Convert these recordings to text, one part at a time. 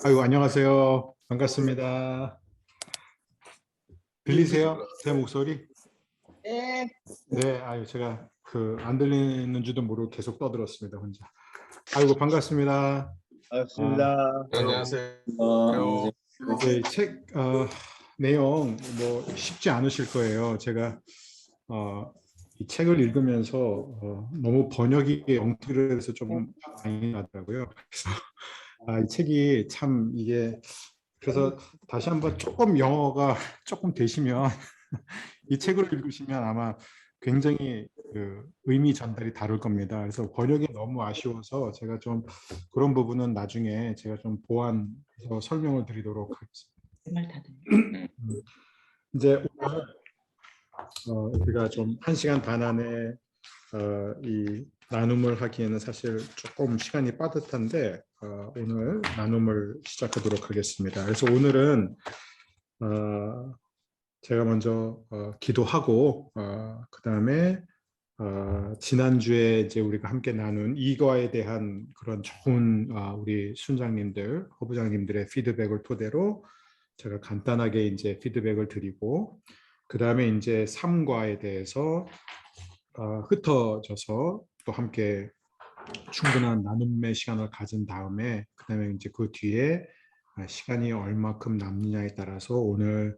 아이고, 안녕하세요. 반갑습니다. 들리세요? 제 목소리? 네, 네, 아유, 제가 안 들리는 줄도 모르고 계속 떠들었습니다, 혼자. 아이고, 반갑습니다. 아, 반갑습니다. 네, 안녕하세요. 안녕하세요. 네, 책, 내용, 쉽지 않으실 거예요. 제가, 이 책을 읽으면서, 너무 번역이 엉터리해서 좀 많이 나더라고요. 그래서, 이 책이 참 이게, 그래서 다시 한번 조금 영어가 조금 되시면 이 책을 읽으시면 아마 굉장히 의미 전달이 다를 겁니다. 그래서 번역이 너무 아쉬워서 제가 좀 그런 부분은 나중에 제가 좀 보완해서 설명을 드리도록 하겠습니다. 이제 오늘 우리가 좀 1시간 반 안에 이 나눔을 하기에는 사실 조금 시간이 빠듯한데 오늘 나눔을 시작하도록 하겠습니다. 그래서 오늘은 제가 먼저 기도하고 그 다음에 지난주에 이제 우리가 함께 나눈 이거에 대한 그런 좋은 우리 순장님들, 허부장님들의 피드백을 토대로 제가 간단하게 이제 피드백을 드리고 그 다음에 이제 3과에 대해서 흩어져서 또 함께 충분한 나눔의 시간을 가진 다음에 그 다음에 이제 그 뒤에 시간이 얼마큼 남느냐에 따라서 오늘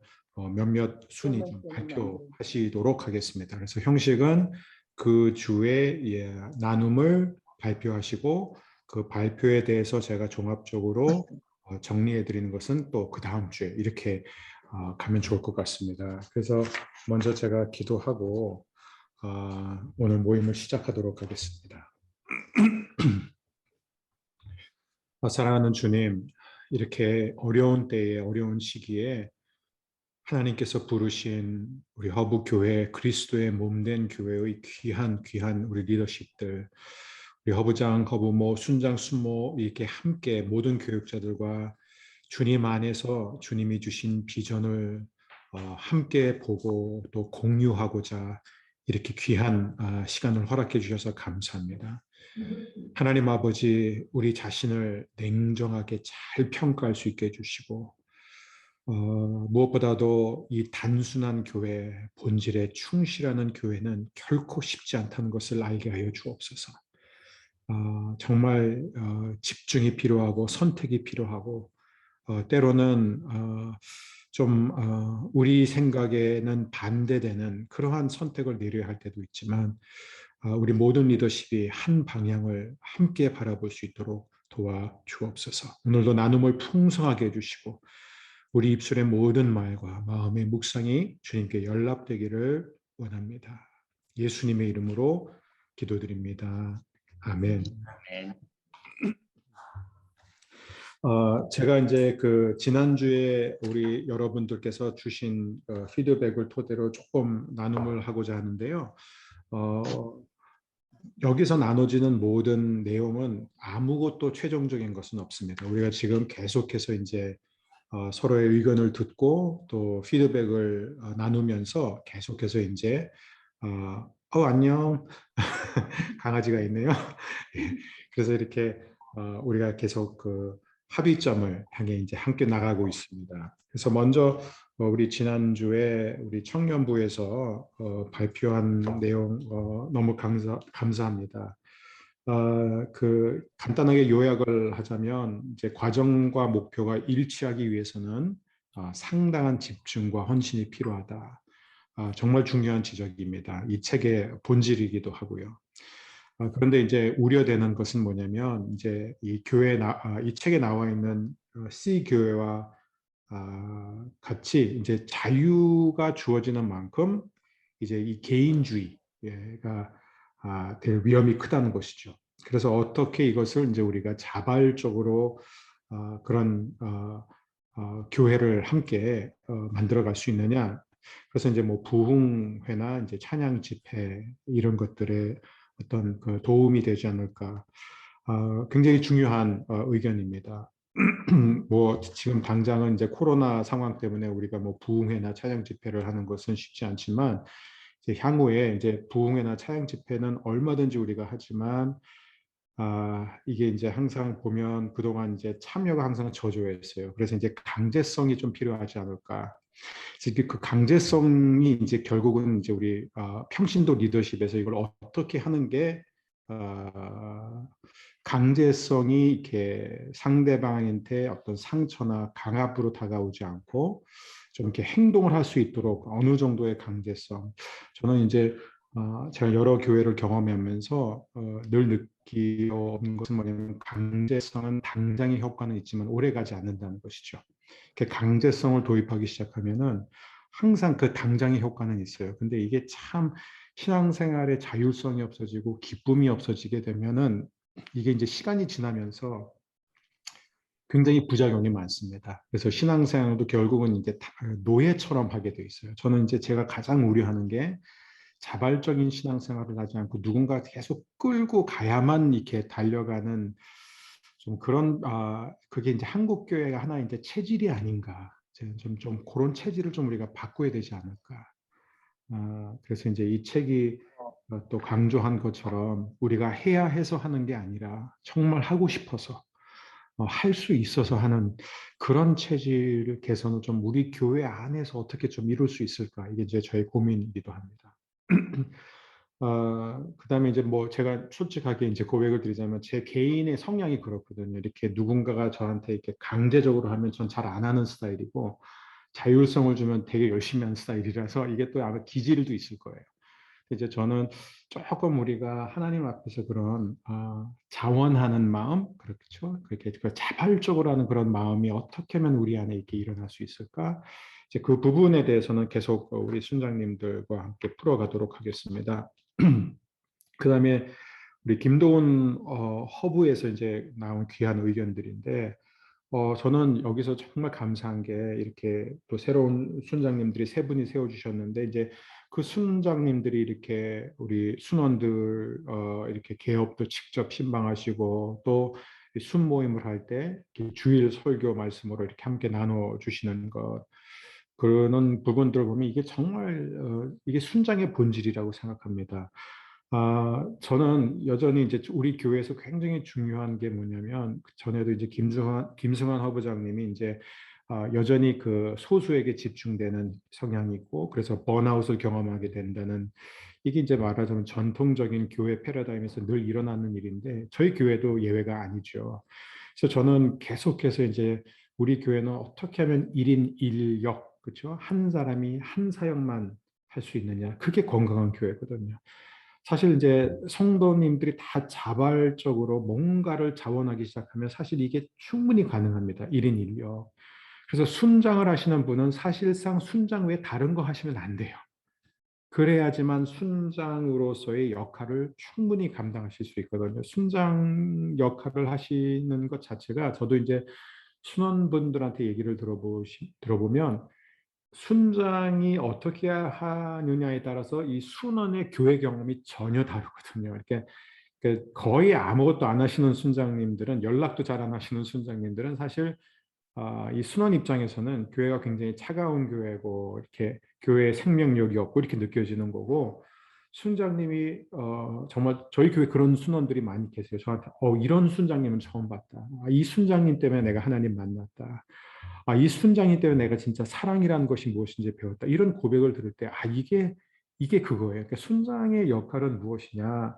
몇몇 순위 좀 발표하시도록 하겠습니다. 그래서 형식은 그 주에 나눔을 발표하시고 그 발표에 대해서 제가 종합적으로 정리해 드리는 것은 또 그 다음 주에 이렇게 가면 좋을 것 같습니다. 그래서 먼저 제가 기도하고 오늘 모임을 시작하도록 하겠습니다. 사랑하는 주님, 이렇게 어려운 때에 어려운 시기에 하나님께서 부르신 우리 허브교회 그리스도의 몸된 교회의 귀한 우리 리더십들, 우리 허부장, 허부모, 순장, 순모 이렇게 함께 모든 교육자들과 주님 안에서 주님이 주신 비전을 함께 보고 또 공유하고자 이렇게 귀한 시간을 허락해 주셔서 감사합니다. 하나님 아버지, 우리 자신을 냉정하게 잘 평가할 수 있게 해주시고 무엇보다도 이 단순한 교회, 본질에 충실하는 교회는 결코 쉽지 않다는 것을 알게 하여 주옵소서. 정말 집중이 필요하고 선택이 필요하고 때로는 우리 생각에는 반대되는 그러한 선택을 내려야 할 때도 있지만 우리 모든 리더십이 한 방향을 함께 바라볼 수 있도록 도와 주옵소서. 오늘도 나눔을 풍성하게 해주시고 우리 입술의 모든 말과 마음의 묵상이 주님께 연락되기를 원합니다. 예수님의 이름으로 기도드립니다. 아멘. 제가 이제 지난주에 우리 여러분들께서 주신 피드백을 토대로 조금 나눔을 하고자 하는데요. 여기서 나눠지는 모든 내용은 아무것도 최종적인 것은 없습니다. 우리가 지금 계속해서 이제 서로의 의견을 듣고 또 피드백을 나누면서 계속해서 이제 안녕 강아지가 있네요. 그래서 이렇게 우리가 계속 합의점을 향해 이제 함께 나가고 있습니다. 그래서 먼저 우리 지난주에 우리 청년부에서 발표한 내용 너무 감사합니다. 간단하게 요약을 하자면 이제 과정과 목표가 일치하기 위해서는 상당한 집중과 헌신이 필요하다. 정말 중요한 지적입니다. 이 책의 본질이기도 하고요. 그런데 이제 우려되는 것은 뭐냐면 이제 이 책에 나와 있는 C 교회와 같이 이제 자유가 주어지는 만큼 이제 이 개인주의가 될 위험이 크다는 것이죠. 그래서 어떻게 이것을 이제 우리가 자발적으로 그런 교회를 함께 만들어갈 수 있느냐. 그래서 이제 뭐 부흥회나 이제 찬양 집회 이런 것들에 어떤 도움이 되지 않을까. 굉장히 중요한 의견입니다. 뭐 지금 당장은 이제 코로나 상황 때문에 우리가 뭐 부흥회나 찬양 집회를 하는 것은 쉽지 않지만 이제 향후에 이제 부흥회나 찬양 집회는 얼마든지 우리가 하지만 이게 이제 항상 보면 그동안 이제 참여가 항상 저조했어요. 그래서 이제 강제성이 좀 필요하지 않을까. 그래서 그 강제성이 이제 결국은 이제 우리 평신도 리더십에서 이걸 어떻게 하는 게 강제성이 이렇게 상대방한테 어떤 상처나 강압으로 다가오지 않고 좀 이렇게 행동을 할 수 있도록 어느 정도의 강제성. 저는 이제 제가 여러 교회를 경험하면서 늘 느끼는 것은 뭐냐면 강제성은 당장의 효과는 있지만 오래가지 않는다는 것이죠. 이렇게 강제성을 도입하기 시작하면은 항상 그 당장의 효과는 있어요. 근데 이게 참 신앙생활의 자율성이 없어지고 기쁨이 없어지게 되면은 이게 이제 시간이 지나면서 굉장히 부작용이 많습니다. 그래서 신앙생활도 결국은 이제 노예처럼 하게 돼 있어요. 저는 이제 제가 가장 우려하는 게 자발적인 신앙생활을 하지 않고 누군가 계속 끌고 가야만 이렇게 달려가는 좀 그런 그게 이제 한국 교회가 하나 이제 체질이 아닌가. 좀 그런 체질을 좀 우리가 바꿔야 되지 않을까. 그래서 이제 이 책이 또 강조한 것처럼 우리가 해야 해서 하는 게 아니라 정말 하고 싶어서 할 수 있어서 하는 그런 체질 개선을 좀 우리 교회 안에서 어떻게 좀 이룰 수 있을까 이게 이제 저의 고민이기도 합니다. 그다음에 이제 뭐 제가 솔직하게 이제 고백을 드리자면 제 개인의 성향이 그렇거든요. 이렇게 누군가가 저한테 이렇게 강제적으로 하면 전 잘 안 하는 스타일이고 자율성을 주면 되게 열심히 하는 스타일이라서 이게 또 아마 기질도 있을 거예요. 이제 저는 조금 우리가 하나님 앞에서 그런 자원하는 마음, 그렇죠? 그렇게 그 자발적으로 하는 그런 마음이 어떻게 하면 우리 안에 이렇게 일어날 수 있을까? 이제 그 부분에 대해서는 계속 우리 순장님들과 함께 풀어가도록 하겠습니다. 그다음에 우리 김도훈 허브에서 이제 나온 귀한 의견들인데 저는 여기서 정말 감사한 게 이렇게 또 새로운 순장님들이 세 분이 세워주셨는데 이제 그 순장님들이 이렇게 우리 순원들 이렇게 개업도 직접 신방하시고 또 순모임을 할 때 주일 설교 말씀으로 이렇게 함께 나눠 주시는 것 그런 부분들을 보면 이게 정말 이게 순장의 본질이라고 생각합니다. 저는 여전히 이제 우리 교회에서 굉장히 중요한 게 뭐냐면 전에도 이제 김승환 허부장님이 이제 여전히 그 소수에게 집중되는 성향이 있고 그래서 번아웃을 경험하게 된다는 이게 이제 말하자면 전통적인 교회 패러다임에서 늘 일어나는 일인데 저희 교회도 예외가 아니죠. 그래서 저는 계속해서 이제 우리 교회는 어떻게 하면 1인 1역 그렇죠? 한 사람이 한 사역만 할 수 있느냐 그게 건강한 교회거든요. 사실 이제 성도님들이 다 자발적으로 뭔가를 자원하기 시작하면 사실 이게 충분히 가능합니다. 1인 1역. 그래서 순장을 하시는 분은 사실상 순장 외에 다른 거 하시면 안 돼요. 그래야지만 순장으로서의 역할을 충분히 감당하실 수 있거든요. 순장 역할을 하시는 것 자체가 저도 이제 순원분들한테 얘기를 들어보면 순장이 어떻게 하느냐에 따라서 이 순원의 교회 경험이 전혀 다르거든요. 이렇게 거의 아무것도 안 하시는 순장님들은 연락도 잘 안 하시는 순장님들은 사실 이 순원 입장에서는 교회가 굉장히 차가운 교회고 이렇게 교회의 생명력이 없고 이렇게 느껴지는 거고 순장님이 정말 저희 교회 그런 순원들이 많이 계세요. 저한테 이런 순장님은 처음 봤다. 이 순장님 때문에 내가 하나님 만났다. 이 순장님 때문에 내가 진짜 사랑이라는 것이 무엇인지 배웠다. 이런 고백을 들을 때 이게 그거예요. 그러니까 순장의 역할은 무엇이냐?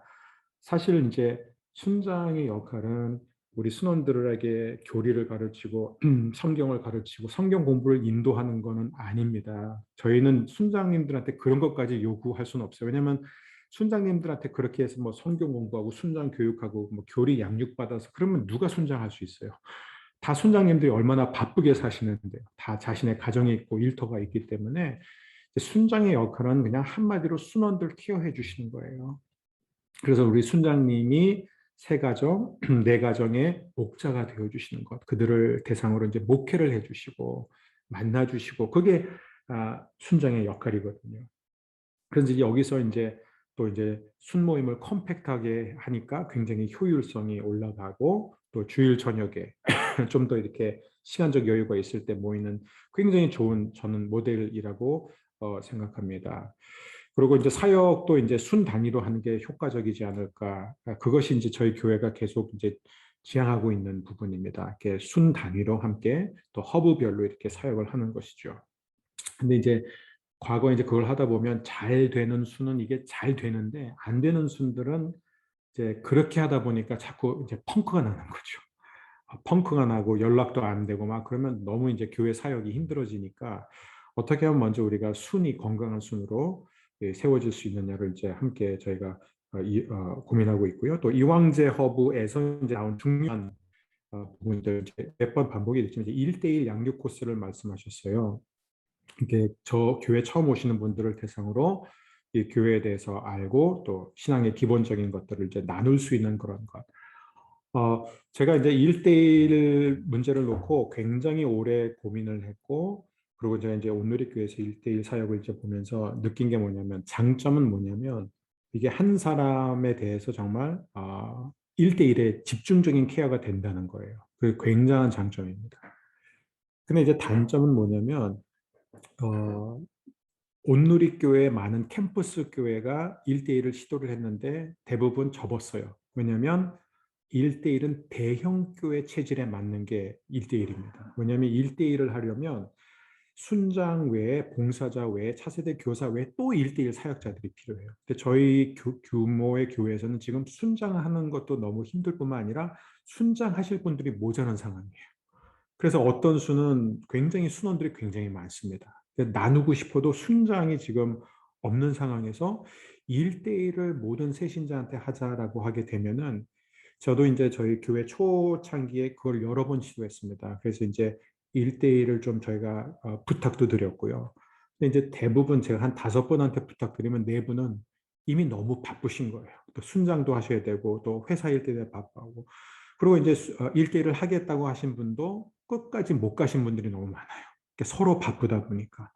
사실 이제 순장의 역할은 우리 순원들에게 교리를 가르치고 성경을 가르치고 성경 공부를 인도하는 것은 아닙니다. 저희는 순장님들한테 그런 것까지 요구할 수는 없어요. 왜냐하면 순장님들한테 그렇게 해서 뭐 성경 공부하고 순장 교육하고 뭐 교리 양육받아서 그러면 누가 순장할 수 있어요? 다 순장님들이 얼마나 바쁘게 사시는데요. 다 자신의 가정이 있고 일터가 있기 때문에 순장의 역할은 그냥 한마디로 순원들 케어해 주시는 거예요. 그래서 우리 순장님이 세 가정, 네 가정의 목자가 되어 주시는 것, 그들을 대상으로 이제 목회를 해 주시고 만나 주시고 그게 순장의 역할이거든요. 그래서 이제 여기서 이제 또 이제 순모임을 컴팩트하게 하니까 굉장히 효율성이 올라가고 또 주일 저녁에 좀 더 이렇게 시간적 여유가 있을 때 모이는 굉장히 좋은 저는 모델이라고 생각합니다. 그리고 이제 사역도 이제 순 단위로 하는 게 효과적이지 않을까. 그것이 이제 저희 교회가 계속 이제 지향하고 있는 부분입니다. 이렇게 순 단위로 함께 또 허브별로 이렇게 사역을 하는 것이죠. 근데 이제 과거에 이제 그걸 하다 보면 잘 되는 순은 이게 잘 되는데 안 되는 순들은 이제 그렇게 하다 보니까 자꾸 이제 펑크가 나는 거죠. 펑크가 나고 연락도 안 되고 막 그러면 너무 이제 교회 사역이 힘들어지니까 어떻게 하면 먼저 우리가 순이 건강한 순으로 세워질 수 있느냐를 이제 함께 저희가 고민하고 있고요. 또 이황재 허브에서 이제 나온 중요한 부분들 몇 번 반복이 됐지만 1대1 양육 코스를 말씀하셨어요. 이게 저 교회 처음 오시는 분들을 대상으로 이 교회에 대해서 알고 또 신앙의 기본적인 것들을 이제 나눌 수 있는 그런 것. 제가 이제 1대1 문제를 놓고 굉장히 오래 고민을 했고, 그리고 제가 이제 온누리교회에서 1대1 사역을 이제 보면서 느낀 게 뭐냐면, 장점은 뭐냐면, 이게 한 사람에 대해서 정말 1대1의 집중적인 케어가 된다는 거예요. 그게 굉장한 장점입니다. 근데 이제 단점은 뭐냐면, 어, 온누리교회 많은 캠퍼스 교회가 1대1을 시도를 했는데 대부분 접었어요. 왜냐하면 1대1은 대형 교회 체질에 맞는 게 1대1입니다. 왜냐하면 1대1을 하려면 순장 외에 봉사자 외에 차세대 교사 외에 또 1대1 사역자들이 필요해요. 근데 저희 규모의 교회에서는 지금 순장하는 것도 너무 힘들 뿐만 아니라 순장하실 분들이 모자란 상황이에요. 그래서 어떤 수는 굉장히 순원들이 굉장히 많습니다. 나누고 싶어도 순장이 지금 없는 상황에서 1대1을 모든 새신자한테 하자라고 하게 되면은 저도 이제 저희 교회 초창기에 그걸 여러 번 시도했습니다. 그래서 이제 1대1을 좀 저희가 부탁도 드렸고요. 근데 이제 대부분 제가 한 5번한테 부탁드리면 4분은 이미 너무 바쁘신 거예요. 또 순장도 하셔야 되고 또 회사 일 때문에 바빠하고 그리고 이제 1대1을 하겠다고 하신 분도 끝까지 못 가신 분들이 너무 많아요. 서로 바쁘다 보니까.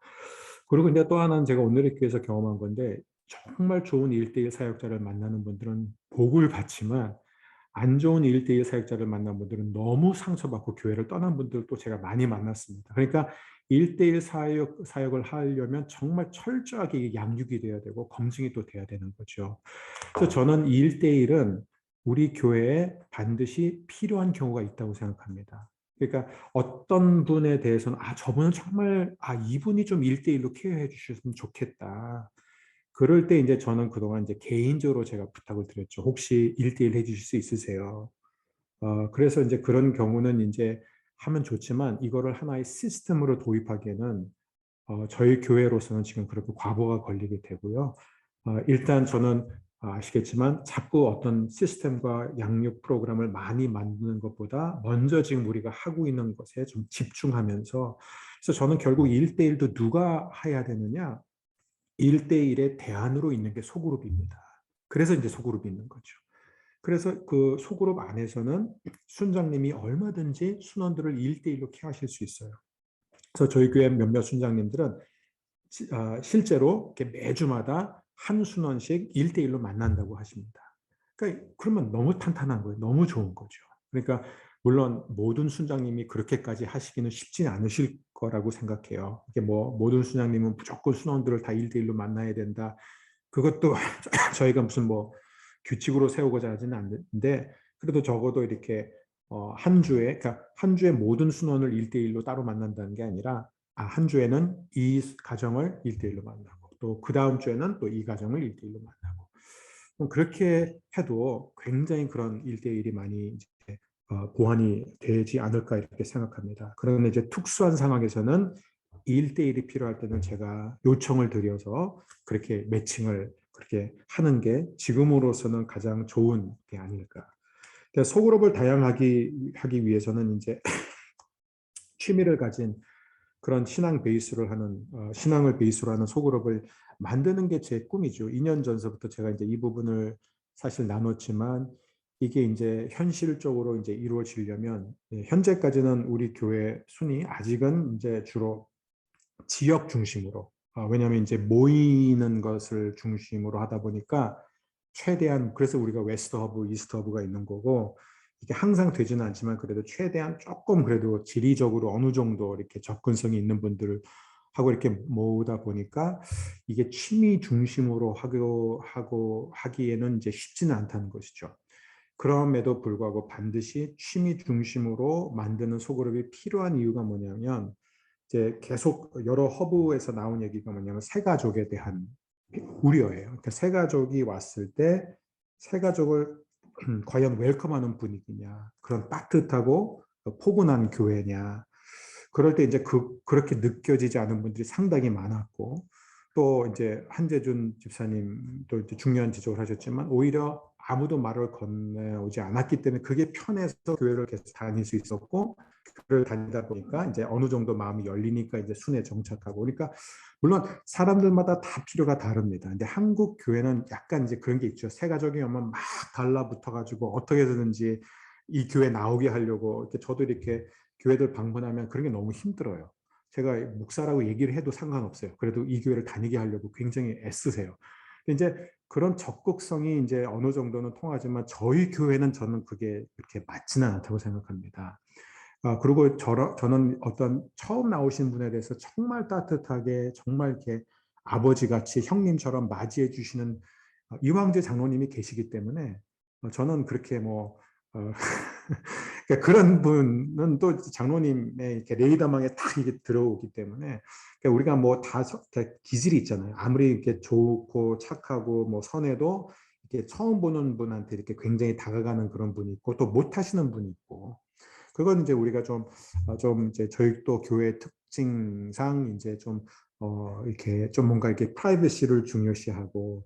그리고 이제 또 하나는 제가 오늘의 교회에서 경험한 건데 정말 좋은 1대1 사역자를 만나는 분들은 복을 받지만 안 좋은 1대1 사역자를 만난 분들은 너무 상처받고 교회를 떠난 분들도 제가 많이 만났습니다. 그러니까 1대1 사역을 하려면 정말 철저하게 양육이 돼야 되고 검증이 또 돼야 되는 거죠. 그래서 저는 1대1은 우리 교회에 반드시 필요한 경우가 있다고 생각합니다. 그러니까 어떤 분에 대해서는 저분은 정말 이분이 좀 1대1로 케어해 주셨으면 좋겠다. 그럴 때 이제 저는 그동안 이제 개인적으로 제가 부탁을 드렸죠. 혹시 1대1 해주실 수 있으세요? 그래서 이제 그런 경우는 이제 하면 좋지만 이거를 하나의 시스템으로 도입하기에는 저희 교회로서는 지금 그렇게 과부가 걸리게 되고요. 일단 저는 아시겠지만 자꾸 어떤 시스템과 양육 프로그램을 많이 만드는 것보다 먼저 지금 우리가 하고 있는 것에 좀 집중하면서 그래서 저는 결국 1대1도 누가 해야 되느냐? 1대1의 대안으로 있는 게 소그룹입니다. 그래서 이제 소그룹이 있는 거죠. 그래서 그 소그룹 안에서는 순장님이 얼마든지 순원들을 1대1로 케어하실 수 있어요. 그래서 저희 교회 몇몇 순장님들은 실제로 이렇게 매주마다 한 순원씩 1대1로 만난다고 하십니다. 그러니까 그러면 너무 탄탄한 거예요. 너무 좋은 거죠. 그러니까 물론 모든 순장님이 그렇게까지 하시기는 쉽지는 않으실 거라고 생각해요. 이게 뭐 모든 순장님은 무조건 순원들을 다 1대1로 만나야 된다. 그것도 저희가 무슨 뭐 규칙으로 세우고자 하지는 않는데 그래도 적어도 이렇게 한 주에 그러니까 한 주에 모든 순원을 1대1로 따로 만난다는 게 아니라 한 주에는 이 가정을 1대1로 만나고 또 그 다음 주에는 또 이 가정을 1대1로 만나고 그렇게 해도 굉장히 그런 1대1이 많이 이제 보완이 되지 않을까 이렇게 생각합니다. 그런데 이제 특수한 상황에서는 1대1이 필요할 때는 제가 요청을 드려서 그렇게 매칭을 그렇게 하는 게 지금으로서는 가장 좋은 게 아닐까. 소그룹을 다양하게 하기 위해서는 이제 취미를 가진 그런 신앙 베이스를 하는 신앙을 베이스로 하는 소그룹을 만드는 게 제 꿈이죠. 2년 전서부터 제가 이제 이 부분을 사실 나눴지만 이게 이제 현실적으로 이제 이루어지려면 현재까지는 우리 교회 순위 아직은 이제 주로 지역 중심으로 왜냐하면 이제 모이는 것을 중심으로 하다 보니까 최대한 그래서 우리가 웨스트 허브, 이스트 허브가 있는 거고 이게 항상 되지는 않지만 그래도 최대한 조금 그래도 지리적으로 어느 정도 이렇게 접근성이 있는 분들을 하고 이렇게 모으다 보니까 이게 취미 중심으로 하기에는 이제 쉽지는 않다는 것이죠. 그럼에도 불구하고 반드시 취미 중심으로 만드는 소그룹이 필요한 이유가 뭐냐면 이제 계속 여러 허브에서 나온 얘기가 뭐냐면 새 가족에 대한 우려예요. 그러니까 새 가족이 왔을 때 새 가족을 과연 웰컴하는 분위기냐, 그런 따뜻하고 포근한 교회냐. 그럴 때 이제 그렇게 느껴지지 않은 분들이 상당히 많았고, 또 이제 한재준 집사님도 이제 중요한 지적을 하셨지만 오히려 아무도 말을 건네오지 않았기 때문에 그게 편해서 교회를 계속 다닐 수 있었고, 교회를 다니다 보니까 이제 어느 정도 마음이 열리니까 이제 순회 정착하고. 그러니까 물론 사람들마다 다 필요가 다릅니다. 근데 한국 교회는 약간 이제 그런 게 있죠. 새 가족이 오면 막 달라붙어가지고 어떻게 해서든지 이 교회 나오게 하려고. 이렇게 저도 이렇게 교회들 방문하면 그런 게 너무 힘들어요. 제가 목사라고 얘기를 해도 상관없어요. 그래도 이 교회를 다니게 하려고 굉장히 애쓰세요. 근데 이제 그런 적극성이 이제 어느 정도는 통하지만 저희 교회는 저는 그게 그렇게 맞지는 않다고 생각합니다. 그리고 저는 어떤 처음 나오신 분에 대해서 정말 따뜻하게 정말 이렇게 아버지같이 형님처럼 맞이해 주시는 이황재 장로님이 계시기 때문에 저는 그렇게 뭐 그러니까 그런 분은 또 장로님의 이렇게 레이더망에 딱 이게 들어오기 때문에 그러니까 우리가 뭐 다 기질이 있잖아요. 아무리 이렇게 좋고 착하고 뭐 선해도 이렇게 처음 보는 분한테 이렇게 굉장히 다가가는 그런 분이 있고 또 못하시는 분이 있고 그건 이제 우리가 좀 이제 저희 또 교회 특징상 이제 좀 이렇게 좀 뭔가 이렇게 프라이버시를 중요시하고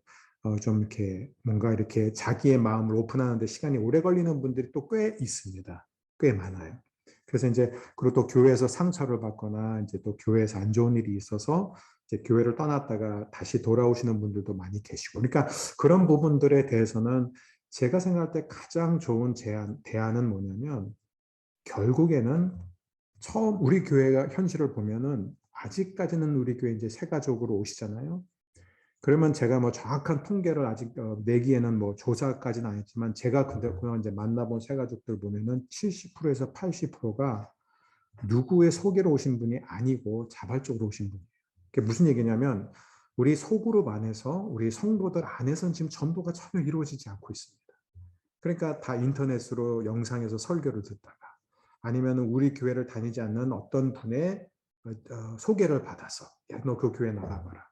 좀 이렇게 뭔가 이렇게 자기의 마음을 오픈하는데 시간이 오래 걸리는 분들이 또 꽤 있습니다. 꽤 많아요. 그래서 이제 그리고 또 교회에서 상처를 받거나 이제 또 교회에서 안 좋은 일이 있어서 이제 교회를 떠났다가 다시 돌아오시는 분들도 많이 계시고. 그러니까 그런 부분들에 대해서는 제가 생각할 때 가장 좋은 대안은 뭐냐면 결국에는 처음 우리 교회가 현실을 보면은 아직까지는 우리 교회 이제 새 가족으로 오시잖아요. 그러면 제가 뭐 정확한 통계를 아직 내기에는 뭐 조사까지는 안 했지만 제가 그동안 이제 만나본 새 가족들 보면은 70%에서 80%가 누구의 소개로 오신 분이 아니고 자발적으로 오신 분이에요. 그게 무슨 얘기냐면 우리 소그룹 안에서 우리 성도들 안에서는 지금 전도가 전혀 이루어지지 않고 있습니다. 그러니까 다 인터넷으로 영상에서 설교를 듣다가 아니면 우리 교회를 다니지 않는 어떤 분의 소개를 받아서 야, 너 그 교회 나가봐라.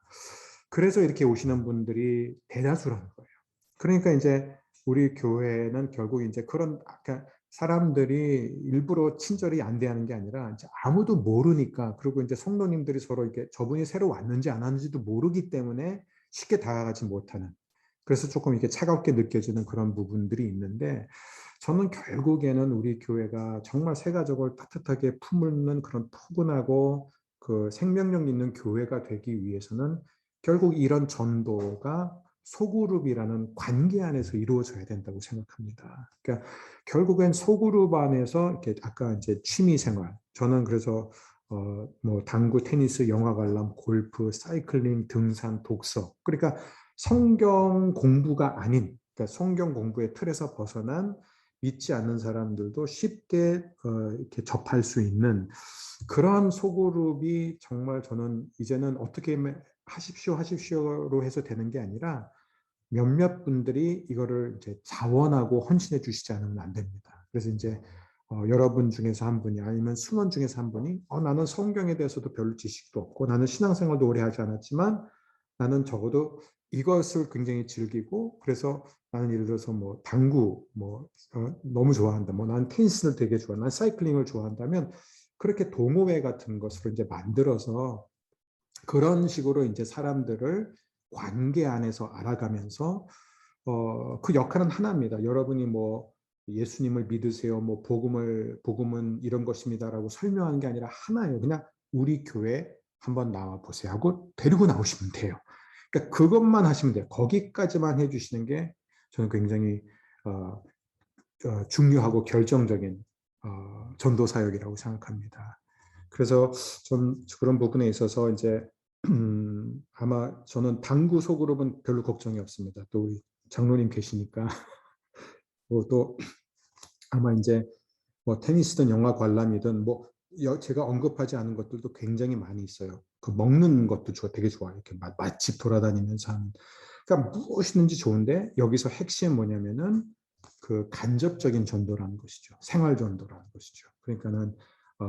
그래서 이렇게 오시는 분들이 대다수라는 거예요. 그러니까 이제 우리 교회는 결국 이제 그런 아까 사람들이 일부러 친절히 안 대하는 게 아니라 이제 아무도 모르니까 그리고 이제 성도님들이 서로 이렇게 저분이 새로 왔는지 안 왔는지도 모르기 때문에 쉽게 다가가지 못하는 그래서 조금 이렇게 차갑게 느껴지는 그런 부분들이 있는데 저는 결국에는 우리 교회가 정말 새 가족을 따뜻하게 품는 그런 포근하고 그 생명력 있는 교회가 되기 위해서는 결국 이런 전도가 소그룹이라는 관계 안에서 이루어져야 된다고 생각합니다. 그러니까 결국엔 소그룹 안에서 이렇게 아까 이제 취미 생활 저는 그래서 뭐 당구, 테니스, 영화 관람, 골프, 사이클링, 등산, 독서 그러니까 성경 공부가 아닌 그러니까 성경 공부의 틀에서 벗어난 믿지 않는 사람들도 쉽게 이렇게 접할 수 있는 그런 소그룹이 정말 저는 이제는 어떻게 하십시오로 해서 되는 게 아니라 몇몇 분들이 이거를 이제 자원하고 헌신해 주시지 않으면 안 됩니다. 그래서 이제 여러분 중에서 한 분이 아니면 수원 중에서 한 분이 나는 성경에 대해서도 별로 지식도 없고 나는 신앙생활도 오래 하지 않았지만 나는 적어도 이것을 굉장히 즐기고 그래서 나는 예를 들어서 뭐 당구 뭐 너무 좋아한다. 뭐 나는 테니스를 되게 좋아. 난 사이클링을 좋아한다면 그렇게 동호회 같은 것으로 이제 만들어서 그런 식으로 이제 사람들을 관계 안에서 알아가면서 그 역할은 하나입니다. 여러분이 뭐 예수님을 믿으세요. 뭐 복음은 이런 것입니다라고 설명하는 게 아니라 하나예요. 그냥 우리 교회 한번 나와 보세요 하고 데리고 나오시면 돼요. 그러니까 그것만 하시면 돼요. 거기까지만 해주시는 게 저는 굉장히 중요하고 결정적인 전도 사역이라고 생각합니다. 그래서 좀 그런 부분에 있어서 이제 아마 저는 당구 소그룹은 별로 걱정이 없습니다. 또 우리 장로님 계시니까 또 아마 이제 뭐 테니스든 영화 관람이든 뭐 제가 언급하지 않은 것들도 굉장히 많이 있어요. 그 먹는 것도 되게 좋아요. 이렇게 맛집 돌아다니면서 하는. 그러니까 무엇이든지 좋은데 여기서 핵심은 뭐냐면은 그 간접적인 전도라는 것이죠. 생활 전도라는 것이죠. 그러니까는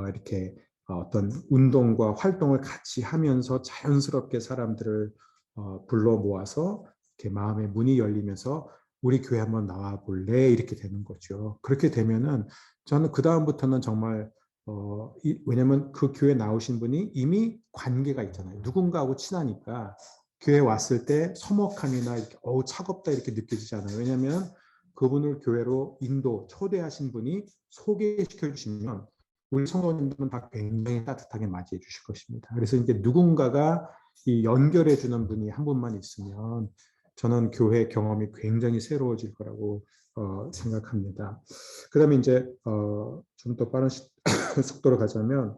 이렇게 어떤 운동과 활동을 같이 하면서 자연스럽게 사람들을 불러 모아서 이렇게 마음의 문이 열리면서 우리 교회 한번 나와 볼래? 이렇게 되는 거죠. 그렇게 되면은 저는 그 다음부터는 정말 왜냐면 그 교회 나오신 분이 이미 관계가 있잖아요. 누군가하고 친하니까 교회 왔을 때 서먹함이나 이렇게 차갑다 이렇게 느껴지지 않아요. 왜냐하면 그분을 교회로 초대하신 분이 소개시켜 주시면 우리 성도님들은 다 굉장히 따뜻하게 맞이해 주실 것입니다. 그래서 이제 누군가가 이 연결해 주는 분이 한 분만 있으면 저는 교회 경험이 굉장히 새로워질 거라고 생각합니다. 그다음에 이제 좀 더 빠른 속도로 가자면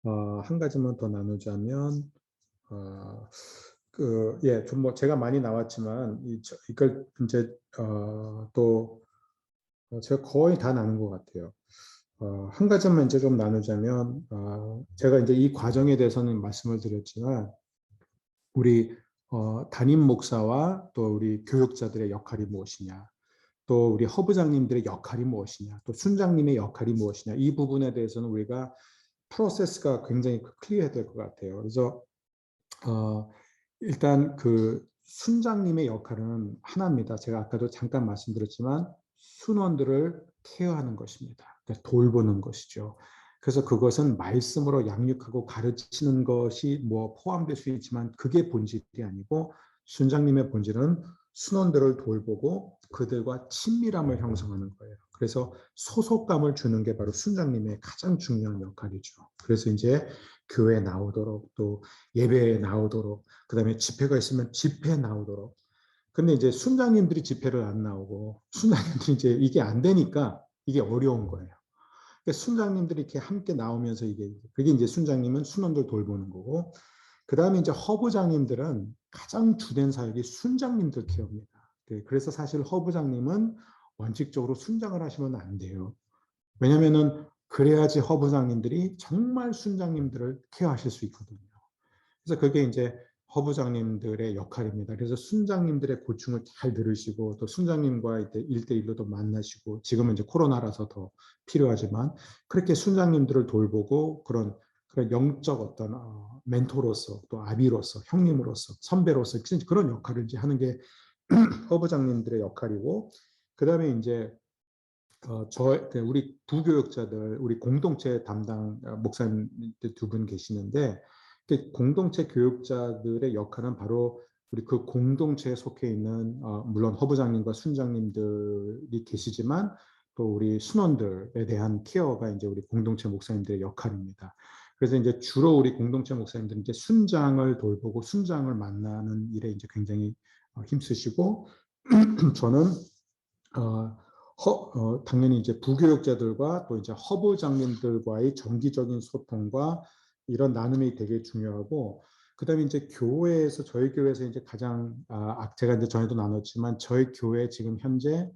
한 가지만 더 나누자면 좀 뭐 제가 많이 나왔지만 이걸 이제 또 제가 거의 다 나눈 것 같아요. 한 가지만 이제 좀 나누자면 제가 이제 이 과정에 대해서는 말씀을 드렸지만 우리 담임 목사와 또 우리 교육자들의 역할이 무엇이냐, 또 우리 허부장님들의 역할이 무엇이냐, 또 순장님의 역할이 무엇이냐, 이 부분에 대해서는 우리가 프로세스가 굉장히 클리어해야 될 것 같아요. 그래서 일단 그 순장님의 역할은 하나입니다. 제가 아까도 잠깐 말씀드렸지만 순원들을 케어하는 것입니다. 그러니까 돌보는 것이죠. 그래서 그것은 말씀으로 양육하고 가르치는 것이 뭐 포함될 수 있지만 그게 본질이 아니고 순장님의 본질은 순원들을 돌보고 그들과 친밀함을 형성하는 거예요. 그래서 소속감을 주는 게 바로 순장님의 가장 중요한 역할이죠. 그래서 이제 교회에 나오도록 또 예배에 나오도록 그다음에 집회가 있으면 집회에 나오도록. 근데 이제 순장님들이 집회를 안 나오고 순장님들이 이제 이게 안 되니까 이게 어려운 거예요. 그러니까 순장님들이 이렇게 함께 나오면서 그게 이제 순장님은 순원들 돌보는 거고 그다음에 이제 허부장님들은 가장 주된 사역이 순장님들 케어입니다. 그래서 사실 허부장님은 원칙적으로 순장을 하시면 안 돼요. 왜냐면은 그래야지 허부장님들이 정말 순장님들을 케어하실 수 있거든요. 그래서 그게 이제 허부장님들의 역할입니다. 그래서 순장님들의 고충을 잘 들으시고 또 순장님과 일대일로도 만나시고 지금은 이제 코로나라서 더 필요하지만 그렇게 순장님들을 돌보고 그런 영적 어떤 멘토로서 또 아비로서 형님으로서 선배로서 그런 역할을 이제 하는 게 허부장님들의 역할이고 그다음에 이제 우리 부교육자들, 우리 공동체 담당 목사님 두 분 계시는데, 공동체 교육자들의 역할은 바로 우리 그 공동체에 속해 있는, 물론 허부장님과 순장님들이 계시지만, 또 우리 순원들에 대한 케어가 이제 우리 공동체 목사님들의 역할입니다. 그래서 이제 주로 우리 공동체 목사님들은 이제 순장을 돌보고 순장을 만나는 일에 이제 굉장히 힘쓰시고, 저는, 당연히 이제 부교육자들과 또 이제 허부장님들과의 정기적인 소통과 이런 나눔이 되게 중요하고, 그다음에 이제 교회에서 저희 교회에서 이제 가장 제가 이제 전에도 나눴지만 저희 교회 지금 현재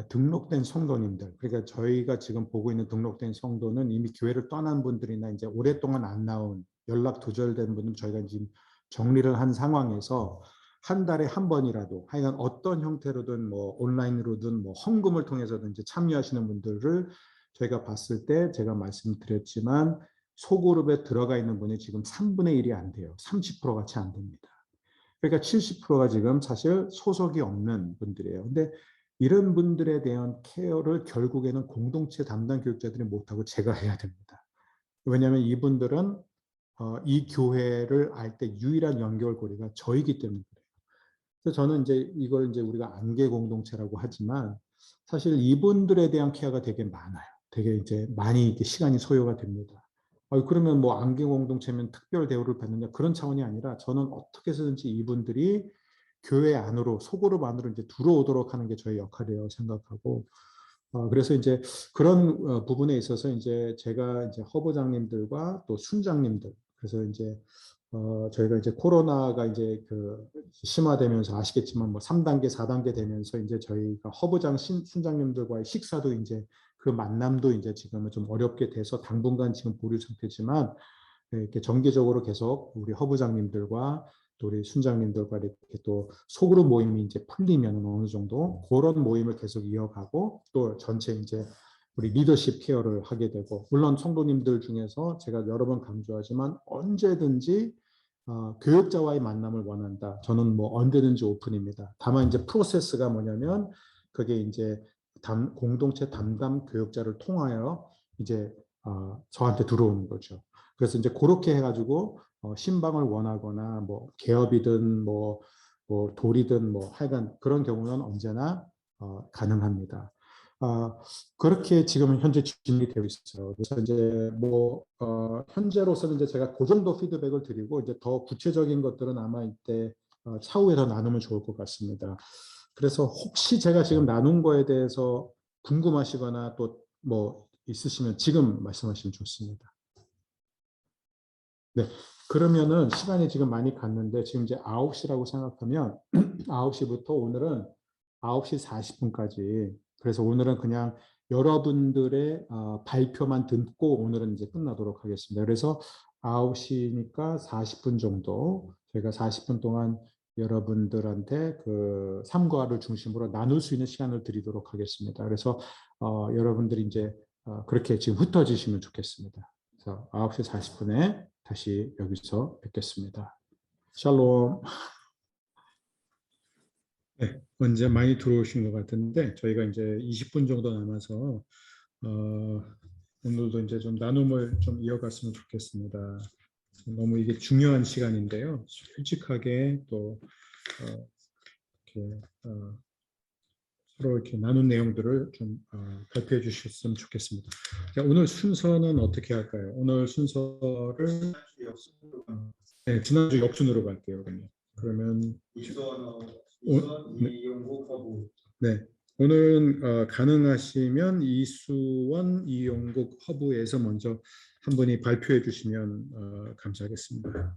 등록된 성도님들, 그러니까 저희가 지금 보고 있는 등록된 성도는 이미 교회를 떠난 분들이나 이제 오랫동안 안 나온 연락 두절된 분들 저희가 지금 정리를 한 상황에서 한 달에 한 번이라도 하여간 어떤 형태로든 뭐 온라인으로든 뭐 헌금을 통해서든 이제 참여하시는 분들을 저희가 봤을 때 제가 말씀드렸지만 소그룹에 들어가 있는 분이 지금 3분의 1이 안 돼요. 30% 같이 안 됩니다. 그러니까 70%가 지금 사실 소속이 없는 분들이에요. 근데 이런 분들에 대한 케어를 결국에는 공동체 담당 교육자들이 못하고 제가 해야 됩니다. 왜냐하면 이분들은 이 교회를 알 때 유일한 연결고리가 저이기 때문에 그래요. 그래서 저는 이제 이걸 이제 우리가 안개 공동체라고 하지만 사실 이분들에 대한 케어가 되게 많아요. 되게 이제 많이 이렇게 시간이 소요가 됩니다. 그러면 뭐 안개 공동체면 특별 대우를 받느냐 그런 차원이 아니라 저는 어떻게 해서든지 이분들이 교회 안으로 소그룹 안으로 이제 들어오도록 하는 게 저의 역할이라고 생각하고 그래서 이제 그런 부분에 있어서 이제 제가 이제 허부장님들과 또 순장님들 그래서 이제 저희가 이제 코로나가 이제 그 심화되면서 아시겠지만 뭐 3단계, 4단계 되면서 이제 저희가 허부장 순장님들과의 식사도 이제 그 만남도 이제 지금은 좀 어렵게 돼서 당분간 지금 보류 상태지만 이렇게 정기적으로 계속 우리 허부장님들과 또 우리 순장님들과 이렇게 또 소그룹 모임이 이제 풀리면 어느 정도 그런 모임을 계속 이어가고 또 전체 이제 우리 리더십 케어를 하게 되고 물론 성도님들 중에서 제가 여러 번 강조하지만 언제든지 교육자와의 만남을 원한다. 저는 뭐 언제든지 오픈입니다. 다만 이제 프로세스가 뭐냐면 그게 이제 공동체 담당 교육자를 통하여 이제 저한테 들어오는 거죠. 그래서 이제 그렇게 해가지고 신방을 원하거나 뭐 개업이든 뭐 돌이든 뭐 하여간 그런 경우는 언제나 가능합니다. 그렇게 지금 현재 진행이 되고 있어요. 그래서 이제 뭐 현재로서는 이제 제가 그 정도 피드백을 드리고 이제 더 구체적인 것들은 아마 이때 차후에 더 나누면 좋을 것 같습니다. 그래서 혹시 제가 지금 나눈 거에 대해서 궁금하시거나 또 뭐 있으시면 지금 말씀하시면 좋습니다. 네. 그러면은 시간이 지금 많이 갔는데 지금 이제 9시라고 생각하면 9시부터 오늘은 9시 40분까지 그래서 오늘은 그냥 여러분들의 발표만 듣고 오늘은 이제 끝나도록 하겠습니다. 그래서 9시니까 40분 정도 저희가 40분 동안 여러분들한테 그 삼과를 중심으로 나눌 수 있는 시간을 드리도록 하겠습니다. 그래서 여러분들이 이제 그렇게 지금 흩어지시면 좋겠습니다. 그래서 9시 40분에 다시 여기서 뵙겠습니다. 샬롬. 네, 언제 많이 들어오신 것 같은데 저희가 이제 20분 정도 남아서 오늘도 이제 좀 나눔을 좀 이어갔으면 좋겠습니다. 너무 이게 중요한 시간인데요. 솔직하게 또 이렇게 서로 이렇게 나눈 내용들을 좀 발표해 주셨으면 좋겠습니다. 자, 오늘 순서는 어떻게 할까요? 오늘 순서를 네, 지난주 역순으로 갈게요. 그러면 이용국 허브. 네, 오늘은 가능하시면 이수원, 이용국 허브에서 먼저 한 분이 발표해 주시면 감사하겠습니다.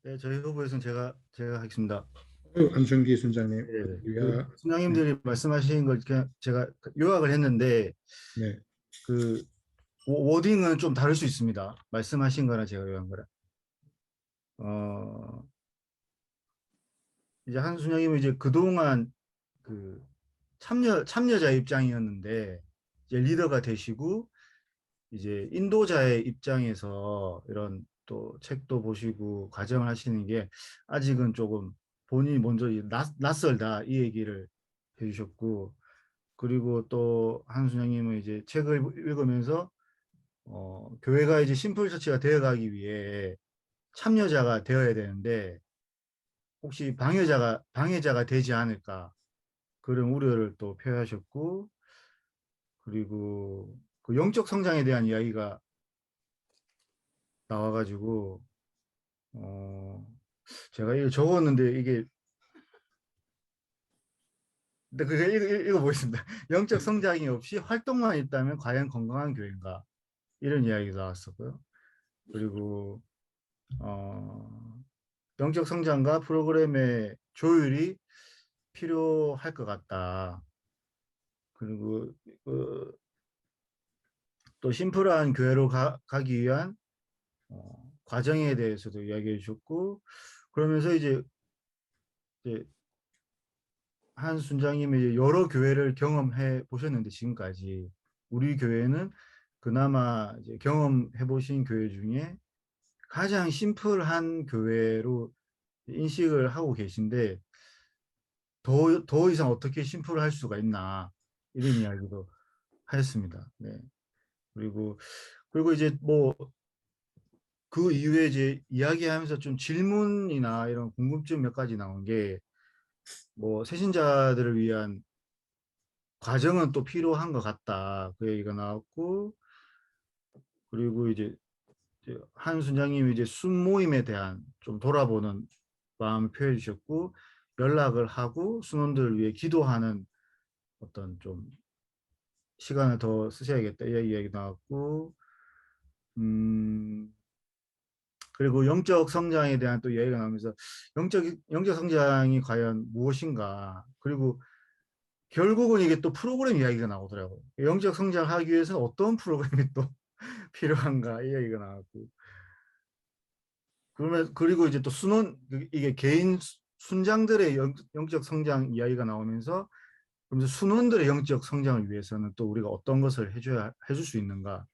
네, 저희 후보에서는 제가 하겠습니다. 안정기 순장님. 네, 그 순장님들이 말씀하신 걸 그냥 제가 요약을 했는데 네. 그 워딩은 좀 다를 수 있습니다. 말씀하신 거랑 제가 요약한 거랑. 이제 한 순장님은 이제 그동안 그 참여자 입장이었는데 이제 리더가 되시고 이제 인도자의 입장에서 이런 또 책도 보시고 과정을 하시는 게 아직은 조금 본인이 먼저 낯설다 이 얘기를 해주셨고 그리고 또 한순영님은 이제 책을 읽으면서 교회가 이제 심플 처치가 되어가기 위해 참여자가 되어야 되는데 혹시 방해자가 되지 않을까 그런 우려를 또 표하셨고 그리고 그 영적 성장에 대한 이야기가 나와가지고 제가 이거 적었는데 이게 근데 그게 읽어보겠습니다. 영적 성장이 없이 활동만 있다면 과연 건강한 교회인가 이런 이야기가 나왔었고요. 그리고 영적 성장과 프로그램의 조율이 필요할 것 같다. 그리고 또 심플한 교회로 가기 위한 과정에 대해서도 이야기해 주셨고 그러면서 이제 한 순장님이 여러 교회를 경험해 보셨는데 지금까지 우리 교회는 그나마 이제 경험해 보신 교회 중에 가장 심플한 교회로 인식을 하고 계신데 더 이상 어떻게 심플할 수가 있나 이런 이야기도 하였습니다. 네. 그리고 이제 뭐 그 이후에 이제 이야기하면서 좀 질문이나 이런 궁금증 몇 가지 나온 게 뭐 새신자들을 위한 과정은 또 필요한 것 같다. 그 얘기가 나왔고, 그리고 이제 한 순장님이 이제 순모임에 대한 좀 돌아보는 마음을 표해 주셨고, 연락을 하고 순원들을 위해 기도하는 어떤 좀 시간을 더 쓰셔야겠다. 이 이야기 나왔고, 그리고 영적 성장에 대한 또 이야기가 나오면서 영적 성장이 과연 무엇인가. 그리고 결국은 이게 또 프로그램 이야기가 나오더라고요. 영적 성장하기 위해서는 어떤 프로그램이 또 필요한가 이 얘기가 나왔고 그러면 그리고 이제 또 순원 이게 개인 순장들의 영적 성장 이야기가 나오면서 그러면서 순원들의 영적 성장을 위해서는 또 우리가 어떤 것을 해줄 수 있는가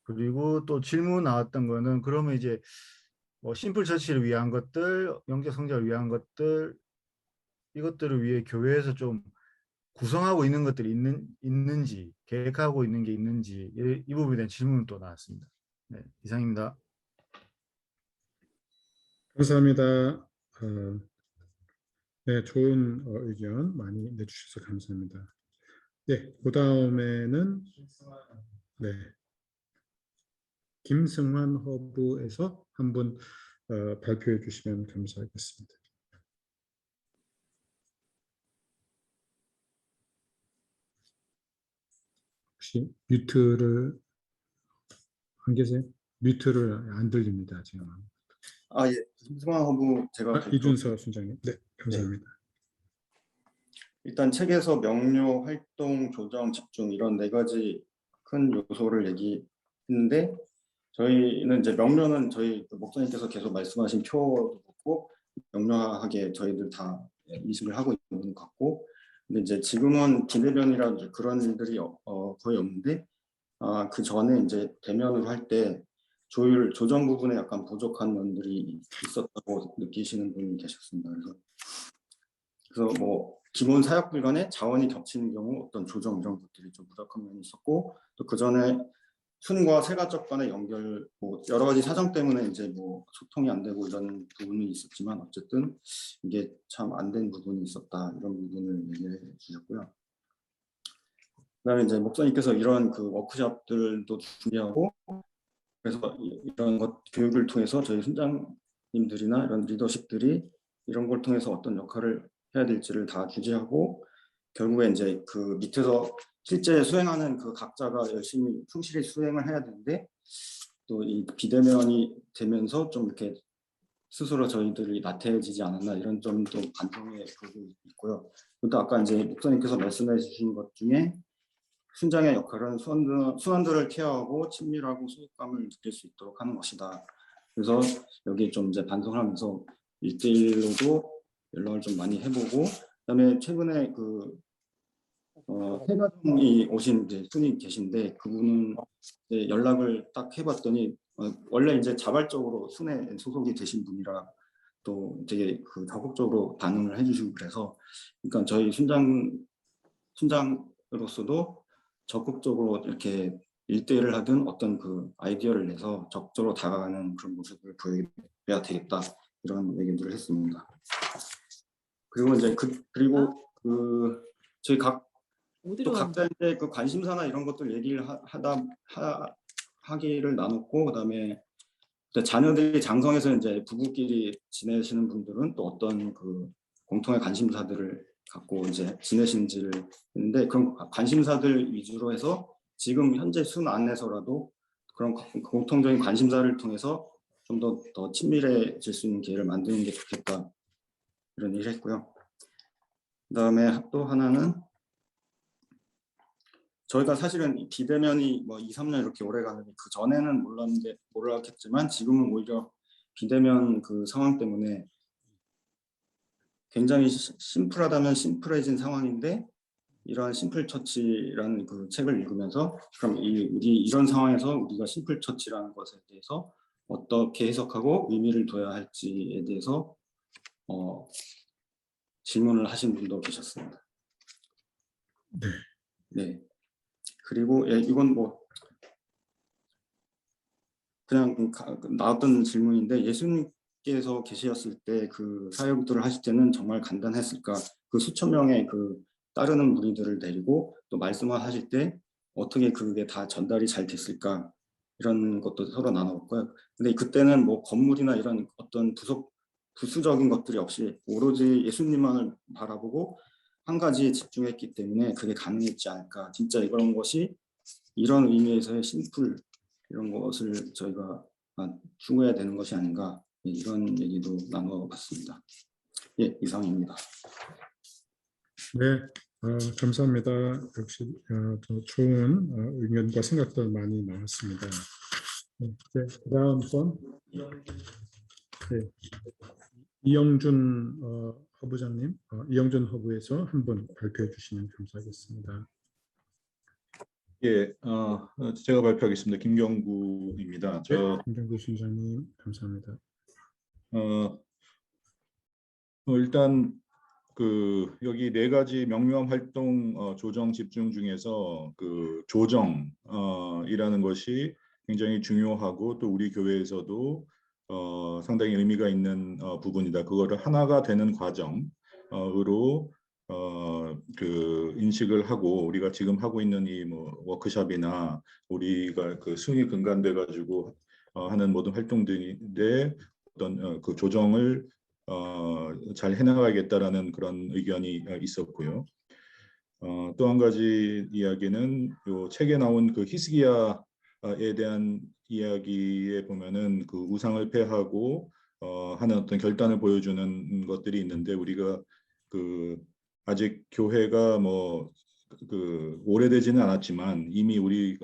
그리고 또 질문 나왔던 거는 그러면 이제 뭐 심플 처치를 위한 것들 영적 성장을 위한 것들 이것들을 위해 교회에서 좀 구성하고 있는 것들이 있는지 계획하고 있는 게 있는지 이 부분에 대한 질문은 또 나왔습니다. 네, 이상입니다. 감사합니다. 네, 좋은 의견 많이 내주셔서 감사합니다. 네, 그 다음에는 네, 김승환 허브에서 한분 발표해 주시면 감사하겠습니다. 혹시 뮤트를 안 계세요? 뮤트를 안 들립니다, 지금. 예. 김승환 허브 제가 이준서 순장님. 네, 네. 감사합니다. 일단 책에서 명료, 활동, 조정, 집중 이런 4가지 큰 요소를 얘기했는데 저희는 이제 명료는 저희 목사님께서 계속 말씀하신 표도 그렇고 명료하게 저희들 다 인식을 하고 있는 것 같고 근데 이제 지금은 비대면이라 그런 일들이 거의 없는데 그 전에 이제 대면으로 할 때 조정 부분에 약간 부족한 면들이 있었다고 느끼시는 분이 계셨습니다. 그래서 뭐 기본 사역들 간에 자원이 겹치는 경우 어떤 조정 이런 것들이 좀 부족한 면이 있었고 또 그 전에 순과 세가족 간의 연결 뭐 여러 가지 사정 때문에 이제 뭐 소통이 안 되고 이런 부분이 있었지만 어쨌든 이게 참 안 된 부분이 있었다 이런 부분을 얘기해 주셨고요. 그다음에 이제 목사님께서 이런 그 워크숍들도 준비하고 그래서 이런 것 교육을 통해서 저희 순장님들이나 이런 리더십들이 이런 걸 통해서 어떤 역할을 해야 될지를 다 주제하고 결국에 이제 그 밑에서 실제 수행하는 그 각자가 열심히 충실히 수행을 해야 되는데 또 이 비대면이 되면서 좀 이렇게 스스로 저희들이 나태해지지 않았나 이런 점도 반성해 보고 있고요. 또 아까 이제 목사님께서 말씀해 주신 것 중에 순장의 역할은 수원들을 케어하고 친밀하고 소속감을 느낄 수 있도록 하는 것이다. 그래서 여기 좀 이제 반성하면서 1대1로도 연락을 좀 많이 해보고 그다음에 최근에 그 해가정이 오신 이제 분이 계신데 그분은 이제 연락을 딱 해봤더니 원래 이제 자발적으로 순회 소속이 되신 분이라 또 되게 그 적극적으로 반응을 해주시고 그래서 그러니까 저희 순장으로서도 적극적으로 이렇게 1대1을 하든 어떤 그 아이디어를 내서 적극적으로 다가가는 그런 모습을 보여야 되겠다 이런 얘기들을 했습니다. 그리고 이제 그리고 저희 또 각자 이제 그 관심사나 이런 것들 얘기를 하기를 나눴고 그다음에 자녀들이 장성해서 이제 부부끼리 지내시는 분들은 또 어떤 그 공통의 관심사들을 갖고 이제 지내시는지를 했는데 그런 관심사들 위주로 해서 지금 현재 순 안에서라도 그런 공통적인 관심사를 통해서 좀 더 친밀해질 수 있는 기회를 만드는 게 좋겠다 이런 일을 했고요. 그다음에 또 하나는 저희가 사실은 비대면이 뭐 2, 3년 이렇게 오래 가는데 그 전에는 몰랐겠지만 지금은 오히려 비대면 그 상황 때문에 굉장히 심플하다면 심플해진 상황인데 이러한 심플 처치라는 그 책을 읽으면서 그럼 이런 상황에서 우리가 심플 처치라는 것에 대해서 어떻게 해석하고 의미를 둬야 할지에 대해서 질문을 하신 분도 계셨습니다. 네. 네. 그리고 이건 뭐 그냥 나왔던 질문인데 예수님께서 계셨을 때 그 사역들을 하실 때는 정말 간단했을까? 그 수천 명의 그 따르는 무리들을 데리고 또 말씀을 하실 때 어떻게 그게 다 전달이 잘 됐을까? 이런 것도 서로 나눠봤고요. 근데 그때는 뭐 건물이나 이런 어떤 부수적인 것들이 없이 오로지 예수님만을 바라보고 한 가지에 집중했기 때문에 그게 가능했지 않을까. 진짜 이런 것이 이런 의미에서의 심플 이런 것을 저희가 추구해야 되는 것이 아닌가 이런 얘기도 나눠봤습니다. 예, 이상입니다. 네, 감사합니다. 역시 더 좋은 의견과 생각들 많이 나왔습니다. 네, 이제 그다음 건 네, 이영준 허부장님, 이영준 허부에서 한번 발표해 주시면 감사하겠습니다. 예, 제가 발표하겠습니다. 김경구입니다. 네, 김경구 순장님 감사합니다. 일단 그 여기 네 가지 명료한 활동 조정 집중 중에서 그 조정 이라는 것이 굉장히 중요하고 또 우리 교회에서도 상당히 의미가 있는 부분이다. 그거를 하나가 되는 과정으로 그 인식을 하고 우리가 지금 하고 있는 이 뭐 워크숍이나 우리가 그 순위 근간돼 가지고 하는 모든 활동들의 어떤 그 조정을 잘 해나가겠다라는 그런 의견이 있었고요. 또 한 가지 이야기는 요 책에 나온 그 히스기야에 대한 이야기에 보면은 그 우상을 폐하고 하는 어떤 결단을 보여주는 것들이 있는데 우리가 그 아직 교회가 뭐 그 오래되지는 않았지만 이미 우리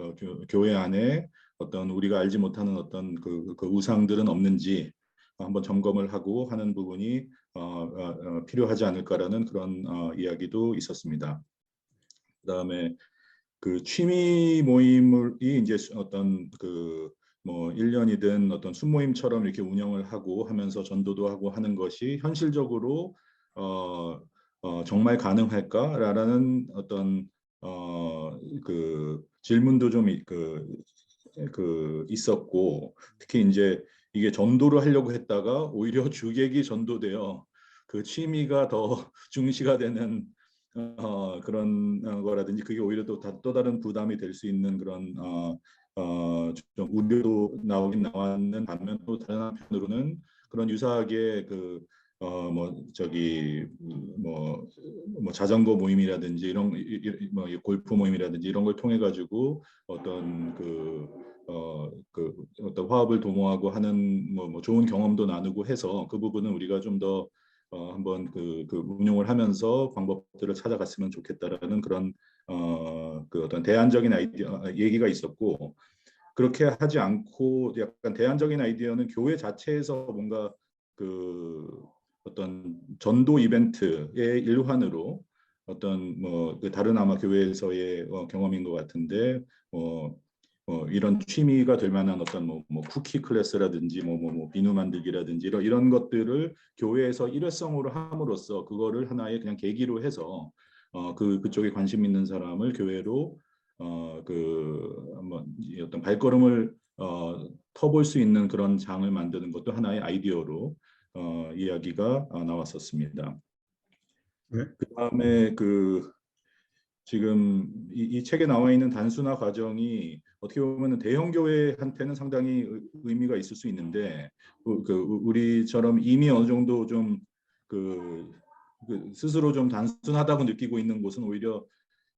교회 안에 어떤 우리가 알지 못하는 어떤 그 우상들은 없는지 한번 점검을 하고 하는 부분이 필요하지 않을까라는 그런 이야기도 있었습니다. 그다음에 그 취미 모임이 이제 어떤 그 뭐 1년이든 어떤 순모임처럼 이렇게 운영을 하고 하면서 전도도 하고 하는 것이 현실적으로 정말 가능할까라는 어떤 그 질문도 좀 있었고 특히 이제 이게 전도를 하려고 했다가 오히려 주객이 전도되어 그 취미가 더 중시가 되는 그런 거라든지 그게 오히려 또 다른 부담이 될 수 있는 그런 좀 우려도 나오긴 나왔는 반면 또 다른 한편으로는 그런 유사하게 그 뭐 저기 뭐 자전거 모임이라든지 이런 뭐 골프 모임이라든지 이런 걸 통해 가지고 어떤 그 어떤 화합을 도모하고 하는 뭐 좋은 경험도 나누고 해서 그 부분은 우리가 좀 더 한번 그 운용을 하면서 방법들을 찾아갔으면 좋겠다라는 그런 그 어떤 대안적인 아이디어 얘기가 있었고 그렇게 하지 않고 약간 대안적인 아이디어는 교회 자체에서 뭔가 그 어떤 전도 이벤트의 일환으로 어떤 뭐 다른 아마 교회에서의 경험인 것 같은데 이런 취미가 될 만한 어떤 뭐 쿠키 클래스라든지 뭐 비누 만들기라든지 이런 것들을 교회에서 일회성으로 함으로써 그거를 하나의 그냥 계기로 해서 그쪽에 관심 있는 사람을 교회로 한번 어떤 발걸음을 터볼 수 있는 그런 장을 만드는 것도 하나의 아이디어로 이야기가 나왔었습니다. 네. 그다음에 그 지금 이 책에 나와 있는 단순화 과정이 어떻게 보면 대형 교회한테는 상당히 의미가 있을 수 있는데 우리처럼 이미 어느 정도 좀 스스로 좀 단순하다고 느끼고 있는 곳은 오히려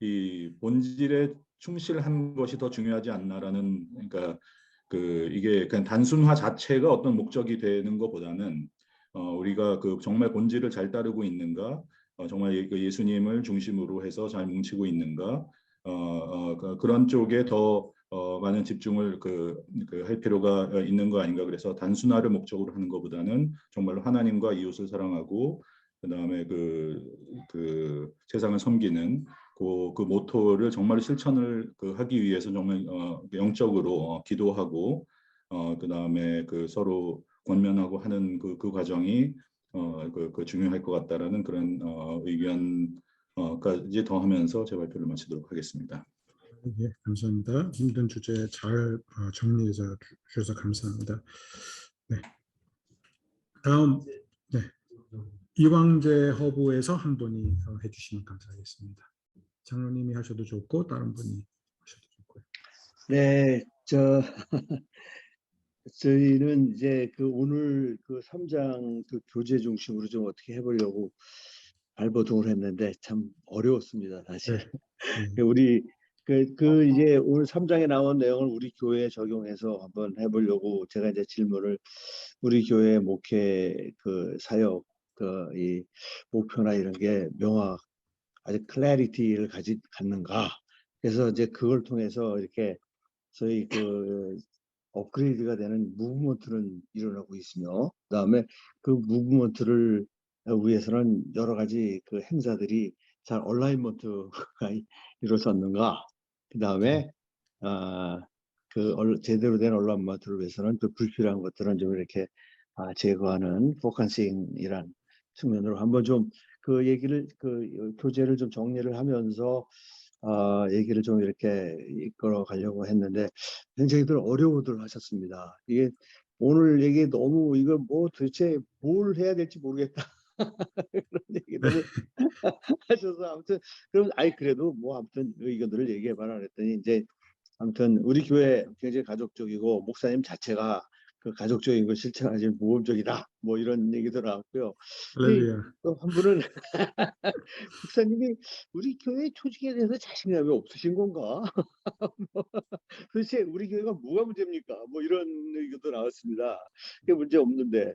이 본질에 충실한 것이 더 중요하지 않나라는 그러니까 이게 그냥 단순화 자체가 어떤 목적이 되는 것보다는 우리가 정말 본질을 잘 따르고 있는가 정말 예수님을 중심으로 해서 잘 뭉치고 있는가 그런 쪽에 더 많은 집중을 할 필요가 있는 거 아닌가 그래서 단순화를 목적으로 하는 것보다는 정말로 하나님과 이웃을 사랑하고 그다음에 세상을 섬기는 그 모토를 정말 실천을 하기 위해서 정말 영적으로 기도하고 그다음에 서로 권면하고 하는 그 과정이 중요할 것 같다라는 그런 의견까지 더하면서 제 발표를 마치도록 하겠습니다. 예, 감사합니다. 힘든 주제 잘 정리해 주셔서 감사합니다. 네. 다음 네. 이광재 허브에서 한 분이 해주시면 감사하겠습니다. 장로님이 하셔도 좋고 다른 분이 하셔도 좋고요. 네, 저희는 이제 오늘 3장 교재 중심으로 좀 어떻게 해보려고 발버둥을 했는데 참 어려웠습니다, 사실. 네. 우리 이제 오늘 3장에 나온 내용을 우리 교회에 적용해서 한번 해보려고 제가 이제 질문을 우리 교회 목회 사역 이 목표나 이런 게 아주 클래리티를 갖는가. 그래서 이제 그걸 통해서 이렇게 저희 그 업그레이드가 되는 무브먼트는 일어나고 있으며, 그다음에 그 무브먼트를 위해서는 여러 가지 그 행사들이 잘 얼라이먼트가 이루어졌는가. 그다음에 제대로 된 얼라이먼트를 위해서는 그 불필요한 것들은 좀 이렇게 제거하는 포커싱이란 측면으로 한번 좀 그 얘기를 그 교재를 좀 정리를 하면서 얘기를 좀 이렇게 이끌어 가려고 했는데 굉장히들 어려워들 하셨습니다. 이게 오늘 얘기 너무 이거 뭐 도대체 뭘 해야 될지 모르겠다. 그런 얘기 너무 하셔서 아무튼 그럼 그래도 뭐 아무튼 이거들을 얘기해봐라 그랬더니 이제 아무튼 우리 교회 굉장히 가족적이고 목사님 자체가 그 가족적인 걸 실천하지 모험적이다 뭐 이런 얘기도 나왔고요. 할렐루야. 또 한 분은 목사님이 우리 교회 조직에 대해서 자신감이 없으신 건가? 도대체 우리 교회가 뭐가 문제입니까? 뭐 이런 얘기도 나왔습니다. 그게 문제 없는데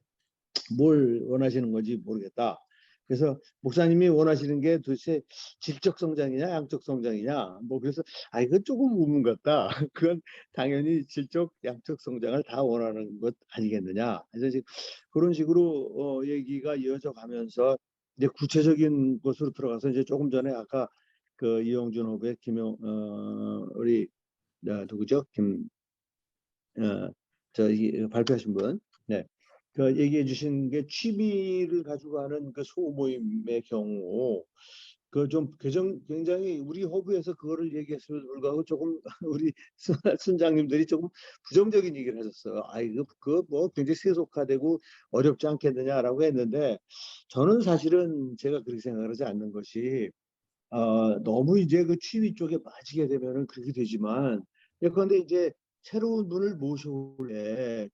뭘 원하시는 건지 모르겠다. 그래서 목사님이 원하시는 게 도대체 질적 성장이냐 양적 성장이냐 뭐 그래서 이건 조금 의문 같다. 그건 당연히 질적 양적 성장을 다 원하는 것 아니겠느냐. 그래서 이제 그런 식으로 얘기가 이어져 가면서 이제 구체적인 것으로 들어가서 이제 조금 전에 아까 그 이영준 후배 우리 누구죠? 저기 발표하신 분, 네, 그 얘기해 주신 게 취미를 가지고 하는 그 소모임의 경우, 그 좀 굉장히 우리 허브에서 그거를 얘기했음에도 불구하고 조금 우리 순장님들이 조금 부정적인 얘기를 하셨어요. 그뭐 굉장히 세속화되고 어렵지 않겠느냐라고 했는데 저는 사실은 제가 그렇게 생각을 하지 않는 것이 너무 이제 그 취미 쪽에 빠지게 되면은 그렇게 되지만 그런데 이제 새로운 분을 모셔올래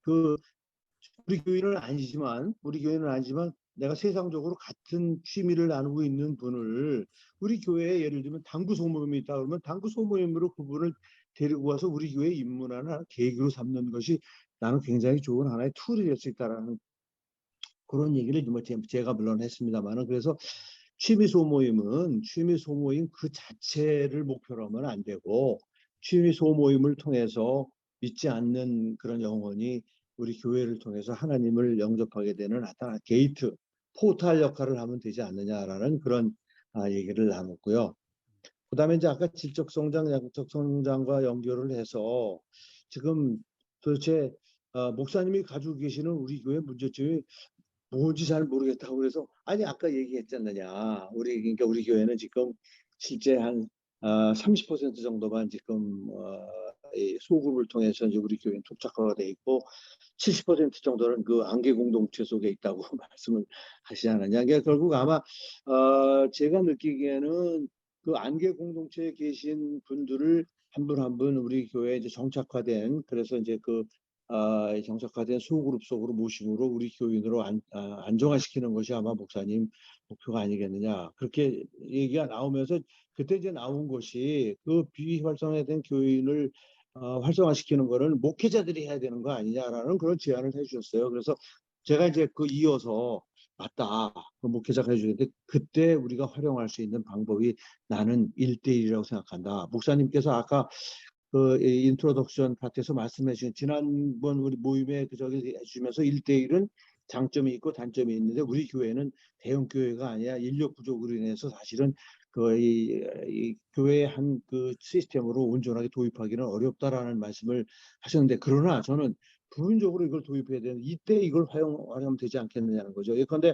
우리 교회는 아니지만 내가 세상적으로 같은 취미를 나누고 있는 분을 우리 교회에 예를 들면 당구 소모임이 있다 그러면 당구 소모임으로 그분을 데리고 와서 우리 교회에 입문하는 계기로 삼는 것이 나는 굉장히 좋은 하나의 툴이 될 수 있다라는 그런 얘기를 뭐 제가 물론 했습니다만은 그래서 취미 소모임 그 자체를 목표로 하면 안 되고 취미 소모임을 통해서 믿지 않는 그런 영혼이 우리 교회를 통해서 하나님을 영접하게 되는 하나의 게이트, 포탈 역할을 하면 되지 않느냐라는 그런 얘기를 나눴고요. 그다음에 이제 아까 질적 성장, 양적 성장과 연결을 해서 지금 도대체 목사님이 가지고 계시는 우리 교회 문제점이 뭔지 잘 모르겠다고 그래서 아까 얘기했잖느냐. 그러니까 우리 교회는 지금 실제 한 30% 정도만 지금 이 소그룹을 통해서 이제 우리 교회는 독자화가 돼 있고 70% 정도는 그 안개 공동체 속에 있다고 말씀을 하시지 않았냐. 그러니까 결국 아마 제가 느끼기에는 그 안개 공동체에 계신 분들을 한 분 한 분 우리 교회에 이제 정착화된 그래서 이제 그 정착화된 소그룹 속으로 모심으로 우리 교인으로 안정화시키는 것이 아마 목사님 목표가 아니겠느냐. 그렇게 얘기가 나오면서 그때 이제 나온 것이 그 비활성화된 교인을 활성화시키는 거는 목회자들이 해야 되는 거 아니냐라는 그런 제안을 해주셨어요. 그래서 제가 이제 그 이어서 맞다. 그 목회자가 해주는데 그때 우리가 활용할 수 있는 방법이 나는 1대1이라고 생각한다. 목사님께서 아까 그 인트로덕션 파트에서 말씀해 주신 지난번 우리 모임에 저기 해주면서 1대1은 장점이 있고 단점이 있는데 우리 교회는 대형 교회가 아니라 인력 부족으로 인해서 사실은 이 교회의 한 그 시스템으로 온전하게 도입하기는 어렵다라는 말씀을 하셨는데 그러나 저는 부분적으로 이걸 도입해야 되는 이때 이걸 활용하면 되지 않겠느냐는 거죠. 예컨대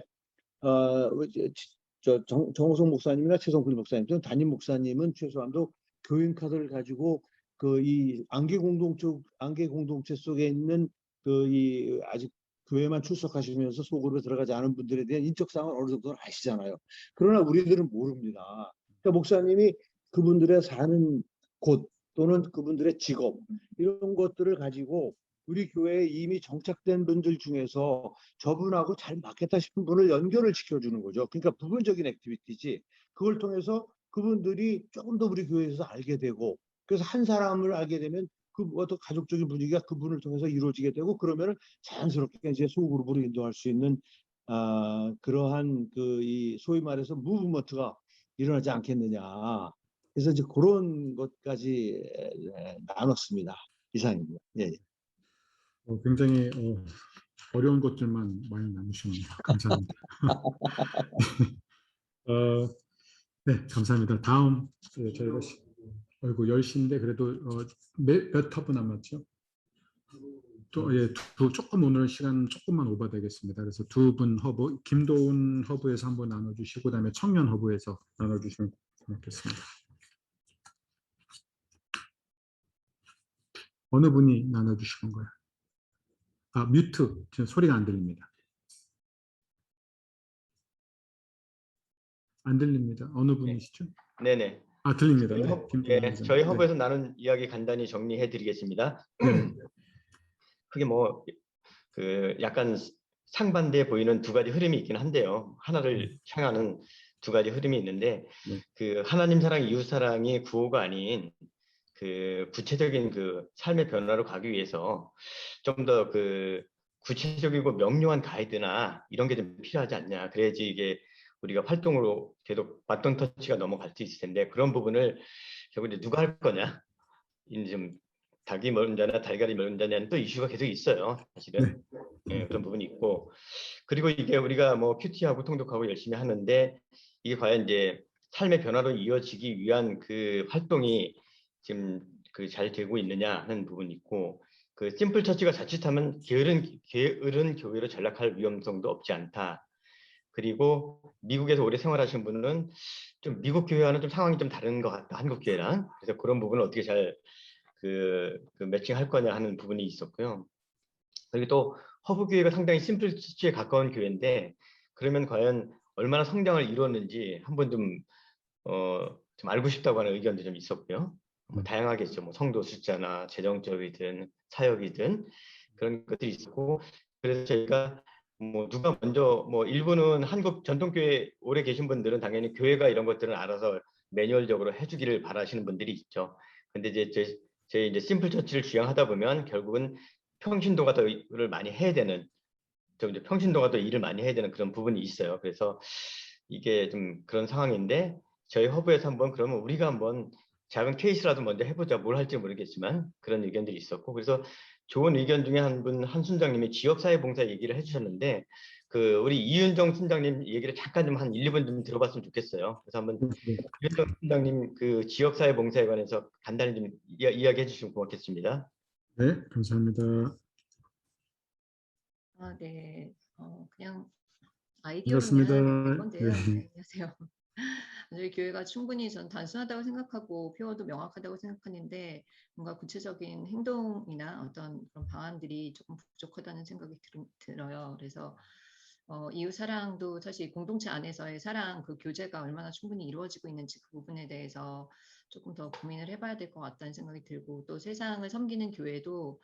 정호성 목사님이나 최성필 목사님, 담임 목사님은 최소한도 교인 카드를 가지고 그 이 안개 공동체 속에 있는 그 이 아직 교회만 출석하시면서 속으로 들어가지 않은 분들에 대한 인적 사항을 어느 정도 아시잖아요. 그러나 우리들은 모릅니다. 그러니까 목사님이 그분들의 사는 곳 또는 그분들의 직업 이런 것들을 가지고 우리 교회에 이미 정착된 분들 중에서 저분하고 잘 맞겠다 싶은 분을 연결을 시켜주는 거죠. 그러니까 부분적인 액티비티지. 그걸 통해서 그분들이 조금 더 우리 교회에서 알게 되고 그래서 한 사람을 알게 되면 그 어떤 가족적인 분위기가 그분을 통해서 이루어지게 되고 그러면은 자연스럽게 이제 소그룹으로 인도할 수 있는 그러한 그 이 소위 말해서 무브먼트가 일어나지 않겠느냐. 그래서 이제 그런 것까지 나눴습니다. 이상입니다. 예. 굉장히 어려운 것들만 많이 나누셨네요. 감사합니다. 어, 네, 감사합니다. 다음 저희가 아이고 10시인데 그래도 몇 허브 남았죠? 또 예, 조금 오늘 시간 조금만 오버되겠습니다. 그래서 두 분 허브, 김도훈 허브에서 한번 나눠주시고 그다음에 청년 허브에서 나눠주시면 고맙겠습니다. 어느 분이 나눠주실 건가요? 아, 뮤트. 지금 소리가 안 들립니다. 안 들립니다. 어느 분이시죠? 네네. 아, 들립니다. 저희, 네, 김도훈 예, 기자님. 저희 네. 허브에서 나눈 이야기 간단히 정리해 드리겠습니다. 네. 그게 뭐 그 약간 상반되어 보이는 두 가지 흐름이 있긴 한데요. 하나를 향하는 두 가지 흐름이 있는데 네. 그 하나님 사랑, 이웃 사랑이 구호가 아닌 그 구체적인 그 삶의 변화로 가기 위해서 좀 더 그 구체적이고 명료한 가이드나 이런 게 좀 필요하지 않냐. 그래야지 이게 우리가 활동으로 계속 바톤 터치가 넘어갈 수 있을 텐데 그런 부분을 결국 이제 누가 할 거냐. 이제 좀 닭이 먹는 자나 달걀이 먹는 자냐는 또 이슈가 계속 있어요. 사실은. 예, 그런 부분이 있고 그리고 이게 우리가 뭐 큐티하고 통독하고 열심히 하는데 이게 과연 이제 삶의 변화로 이어지기 위한 그 활동이 지금 그 잘 되고 있느냐 하는 부분이 있고 그 심플 처치가 자칫하면 게으른 교회로 전락할 위험성도 없지 않다. 그리고 미국에서 오래 생활하신 분은 좀 미국 교회와는 좀 상황이 좀 다른 것 같다. 한국 교회랑. 그래서 그런 부분을 어떻게 잘 그 매칭할 거냐 하는 부분이 있었고요. 그리고 또 허브 교회가 상당히 심플 처치에 가까운 교회인데 그러면 과연 얼마나 성장을 이루었는지 한번 좀 알고 싶다고 하는 의견도 좀 있었고요. 뭐 다양하겠죠. 뭐 성도 숫자나 재정적이든 사역이든 그런 것들이 있었고 그래서 저희가 뭐 누가 먼저 뭐 일부는 한국 전통교회 오래 계신 분들은 당연히 교회가 이런 것들은 알아서 매뉴얼적으로 해주기를 바라시는 분들이 있죠. 근데 이제 제 이제 심플 처치를 주장하다 보면 결국은 평신도가 더 일을 많이 해야 되는 좀 이제 평신도가 더 일을 많이 해야 되는 그런 부분이 있어요. 그래서 이게 좀 그런 상황인데 저희 허브에서 한번 그러면 우리가 한번 작은 케이스라도 먼저 해보자. 뭘 할지 모르겠지만 그런 의견들이 있었고 그래서 좋은 의견 중에 한 분 한 순장님이 지역사회봉사 얘기를 해주셨는데 그 우리 이윤정 순장님 얘기를 잠깐 좀 한 1, 2분 좀 들어봤으면 좋겠어요. 그래서 한번 이윤정 순장님 그 지역사회봉사에 관해서 간단히 좀 이야기해 주시면 고맙겠습니다. 네, 감사합니다. 네. 그냥 아이디어로 반갑습니다. 그냥 낸 건데요. 네. 네, 안녕하세요. 저희 교회가 충분히 전 단순하다고 생각하고 표어도 명확하다고 생각하는데 뭔가 구체적인 행동이나 어떤 그런 방안들이 조금 부족하다는 생각이 들어요. 그래서 이웃 사랑도 사실 공동체 안에서의 사랑 그 교제가 얼마나 충분히 이루어지고 있는지 그 부분에 대해서 조금 더 고민을 해봐야 될 것 같다는 생각이 들고 또 세상을 섬기는 교회도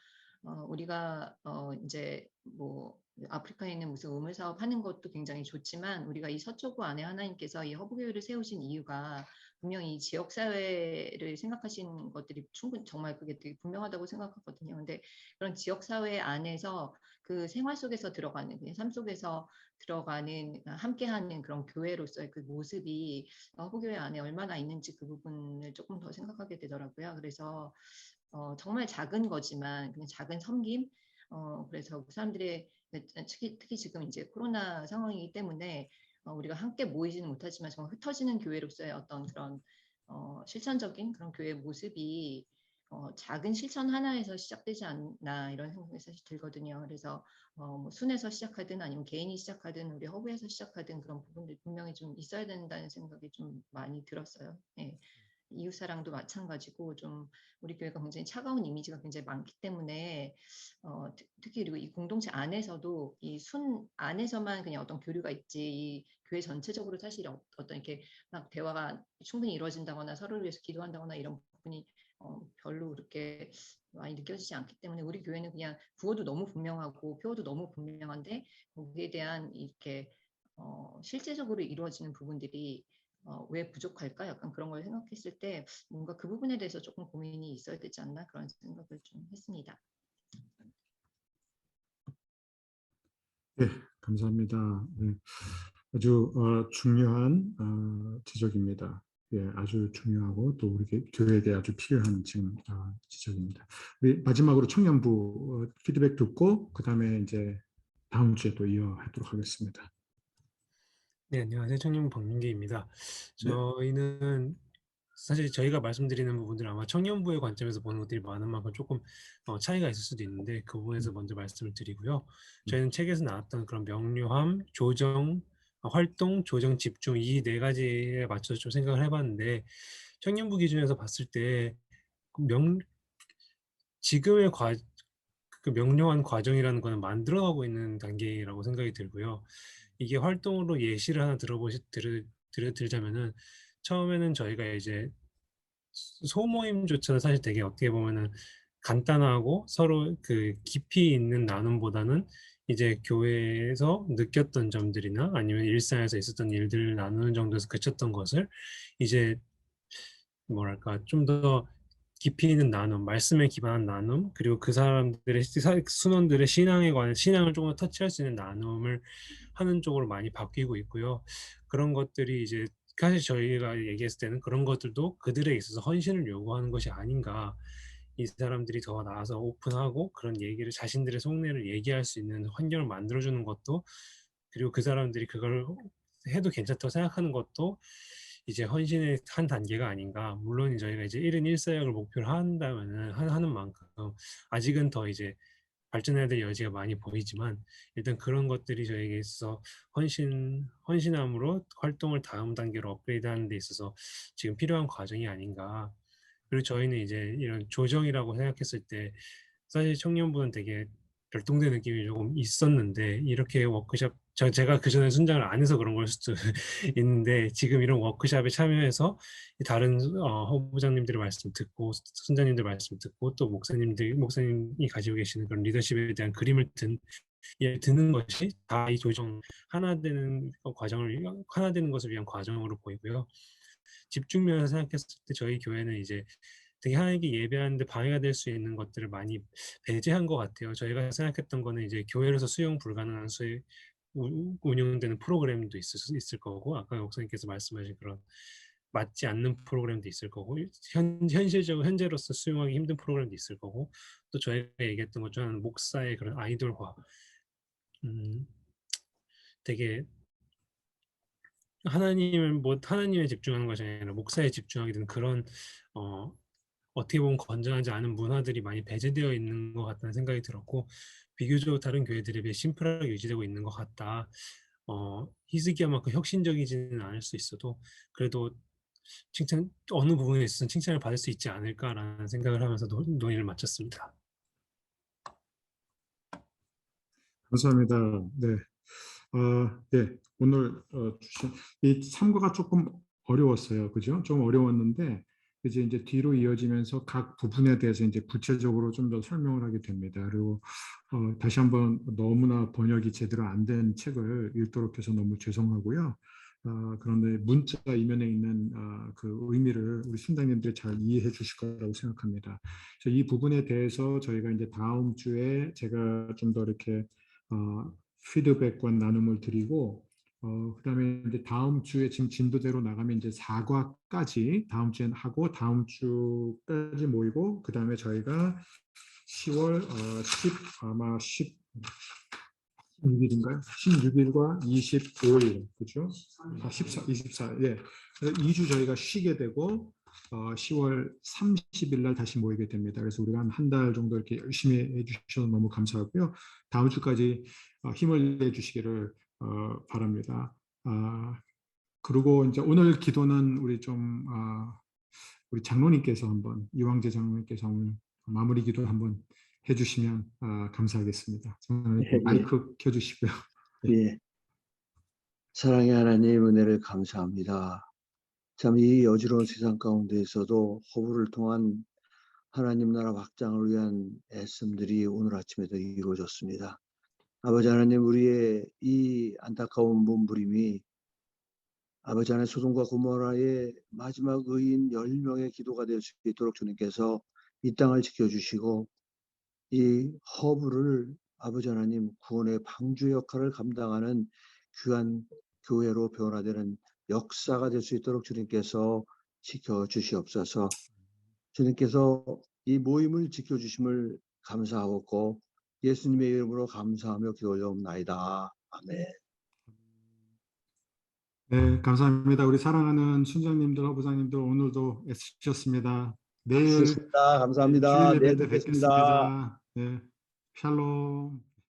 우리가 이제 뭐 아프리카에 있는 무슨 우물 사업 하는 것도 굉장히 좋지만 우리가 이 서초구 안에 하나님께서 이 허브교회를 세우신 이유가 분명히 이 지역 사회를 생각하신 것들이 충분히 정말 그게 되게 분명하다고 생각하거든요. 근데 그런 지역 사회 안에서 그 생활 속에서 들어가는 그냥 삶 속에서 들어가는 함께하는 그런 교회로서의 그 모습이 허브교회 안에 얼마나 있는지 그 부분을 조금 더 생각하게 되더라고요. 그래서 정말 작은 거지만 그냥 작은 섬김. 그래서 그 사람들의 특히 지금 이제 코로나 상황이기 때문에 우리가 함께 모이지는 못하지만 정말 흩어지는 교회로서의 어떤 그런 실천적인 그런 교회 모습이 작은 실천 하나에서 시작되지 않나 이런 생각이 사실 들거든요. 그래서 뭐 순에서 시작하든 아니면 개인이 시작하든 우리 허브에서 시작하든 그런 부분들이 분명히 좀 있어야 된다는 생각이 좀 많이 들었어요. 네. 이웃사랑도 마찬가지고 좀 우리 교회가 굉장히 차가운 이미지가 굉장히 많기 때문에 특히 그리고 이 공동체 안에서도 이 순 안에서만 그냥 어떤 교류가 있지 이 교회 전체적으로 사실 어떤 이렇게 막 대화가 충분히 이루어진다거나 서로를 위해서 기도한다거나 이런 부분이 별로 그렇게 많이 느껴지지 않기 때문에 우리 교회는 그냥 구호도 너무 분명하고 표어도 너무 분명한데 거기에 대한 이렇게 실제적으로 이루어지는 부분들이 왜 부족할까? 약간 그런 걸 생각했을 때 뭔가 그 부분에 대해서 조금 고민이 있어야 되지 않나 그런 생각을 좀 했습니다. 네, 감사합니다. 네. 아주 중요한 지적입니다. 예, 아주 중요하고 또 우리 교회에 아주 필요한 지금 지적입니다. 우리 마지막으로 청년부 피드백 듣고 그다음에 이제 다음 주에 또 이어하도록 하겠습니다. 네, 안녕하세요. 청년부 박민기입니다. 네. 저희는 사실 저희가 말씀드리는 부분들은 아마 청년부의 관점에서 보는 것들이 많은 만큼 조금 차이가 있을 수도 있는데 그 부분에서 먼저 말씀을 드리고요. 저희는 책에서 나왔던 그런 명료함, 조정, 활동, 조정, 집중 이 네 가지에 맞춰서 좀 생각을 해봤는데 청년부 기준에서 봤을 때 지금의 그 명료한 과정이라는 거는 만들어가고 있는 단계라고 생각이 들고요. 이게 활동으로 예시를 하나 들자면은 처음에는 저희가 이제 소모임조차도 사실 되게 어떻게 보면은 간단하고 서로 그 깊이 있는 나눔보다는 이제 교회에서 느꼈던 점들이나 아니면 일상에서 있었던 일들을 나누는 정도에서 그쳤던 것을 이제 뭐랄까 좀 더 깊이 있는 나눔, 말씀에 기반한 나눔, 그리고 그 사람들의 순원들의 신앙에 관한 신앙을 조금 더 터치할 수 있는 나눔을 하는 쪽으로 많이 바뀌고 있고요. 그런 것들이 이제 사실 저희가 얘기했을 때는 그런 것들도 그들에 있어서 헌신을 요구하는 것이 아닌가. 이 사람들이 더 나아서 오픈하고 그런 얘기를 자신들의 속내를 얘기할 수 있는 환경을 만들어주는 것도 그리고 그 사람들이 그걸 해도 괜찮다고 생각하는 것도 이제 헌신의 한 단계가 아닌가. 물론 저희가 이제 1인 1사역을 목표로 한다면은 하는 만큼 아직은 더 이제 발전해야 될 여지가 많이 보이지만 일단 그런 것들이 저에게 있어서 헌신함으로 활동을 다음 단계로 업그레이드하는 데 있어서 지금 필요한 과정이 아닌가. 그리고 저희는 이제 이런 조정이라고 생각했을 때 사실 청년부는 되게 별동된 느낌이 조금 있었는데 이렇게 워크숍 제가 그전에 순장을 안 해서 그런 걸 수도 있는데 지금 이런 워크숍에 참여해서 다른 허부장님들의 말씀 듣고 순장님들 말씀 듣고 또 목사님이 가지고 계시는 그런 리더십에 대한 그림을 드는 것이 다 이 조정 하나 되는 하나 되는 것을 위한 과정으로 보이고요. 집중면에서 생각했을 때 저희 교회는 이제 되게 하나님께 예배하는데 방해가 될 수 있는 것들을 많이 배제한 것 같아요. 저희가 생각했던 거는 이제 교회로서 수용 불가능한 운영되는 프로그램도 있을 거고 아까 목사님께서 말씀하신 그런 맞지 않는 프로그램도 있을 거고 현실적으로 현재로서 수용하기 힘든 프로그램도 있을 거고 또 저희가 얘기했던 것처럼 목사의 그런 아이돌화 되게 하나님에 집중하는 것이 아니라 목사에 집중하게 되는 그런 어떻게 보면 건전하지 않은 문화들이 많이 배제되어 있는 것 같다는 생각이 들었고 비교적 다른 교회들에 비해 심플하게 유지되고 있는 것 같다. 히스기야만큼 혁신적이지는 않을 수 있어도 그래도 어느 부분에 있어서는 칭찬을 받을 수 있지 않을까라는 생각을 하면서 논의를 마쳤습니다. 감사합니다. 네. 네. 오늘 주신 이 참고가 조금 어려웠어요. 그죠? 좀 어려웠는데 이제 뒤로 이어지면서 각 부분에 대해서 이제 구체적으로 좀 더 설명을 하게 됩니다. 그리고 다시 한번 너무나 번역이 제대로 안 된 책을 읽도록 해서 너무 죄송하고요. 그런데 문자 이면에 있는 그 의미를 우리 순장님들이 잘 이해해 주실 거라고 생각합니다. 이 부분에 대해서 저희가 이제 다음 주에 제가 좀 더 이렇게 피드백과 나눔을 드리고 그다음에 이제 다음 주에 지금 진도대로 나가면 이제 사과까지 다음 주에 하고 다음 주까지 모이고 그다음에 저희가 10월 16일인가요? 16일과 25일 그죠? 24 예. 2주 저희가 쉬게 되고 10월 30일 날 다시 모이게 됩니다. 그래서 우리가 한 달 정도 이렇게 열심히 해주셔서 너무 감사하고요. 다음 주까지 힘을 내주시기를 바랍니다. 그리고 이제 오늘 기도는 우리 장로님께서 한번 이왕재 장로님께서 오늘 마무리 기도 한번 해주시면 감사하겠습니다. 마이크 켜주시고요. 예. 사랑의 하나님 은혜를 감사합니다. 참 이 어지러운 세상 가운데에서도 허브를 통한 하나님 나라 확장을 위한 애씀들이 오늘 아침에도 이루어졌습니다. 아버지 하나님 우리의 이 안타까운 몸부림이 아버지 하나님 소돔과 고모라의 마지막 의인 10명의 기도가 될 수 있도록 주님께서 이 땅을 지켜주시고 이 허브를 아버지 하나님 구원의 방주 역할을 감당하는 귀한 교회로 변화되는 역사가 될 수 있도록 주님께서 지켜주시옵소서. 주님께서 이 모임을 지켜주심을 감사하고 예수님의 이름으로 감사하며 기도 올려옵나이다. 아멘. 네, 감사합니다. 우리 사랑하는 순장님들, 허부장님들 오늘도 애쓰셨습니다. 내일 수고하셨습니다. 감사합니다. 주일 예배 내일 때 뵙겠습니다. 뵙겠습니다. 네, 샬롬.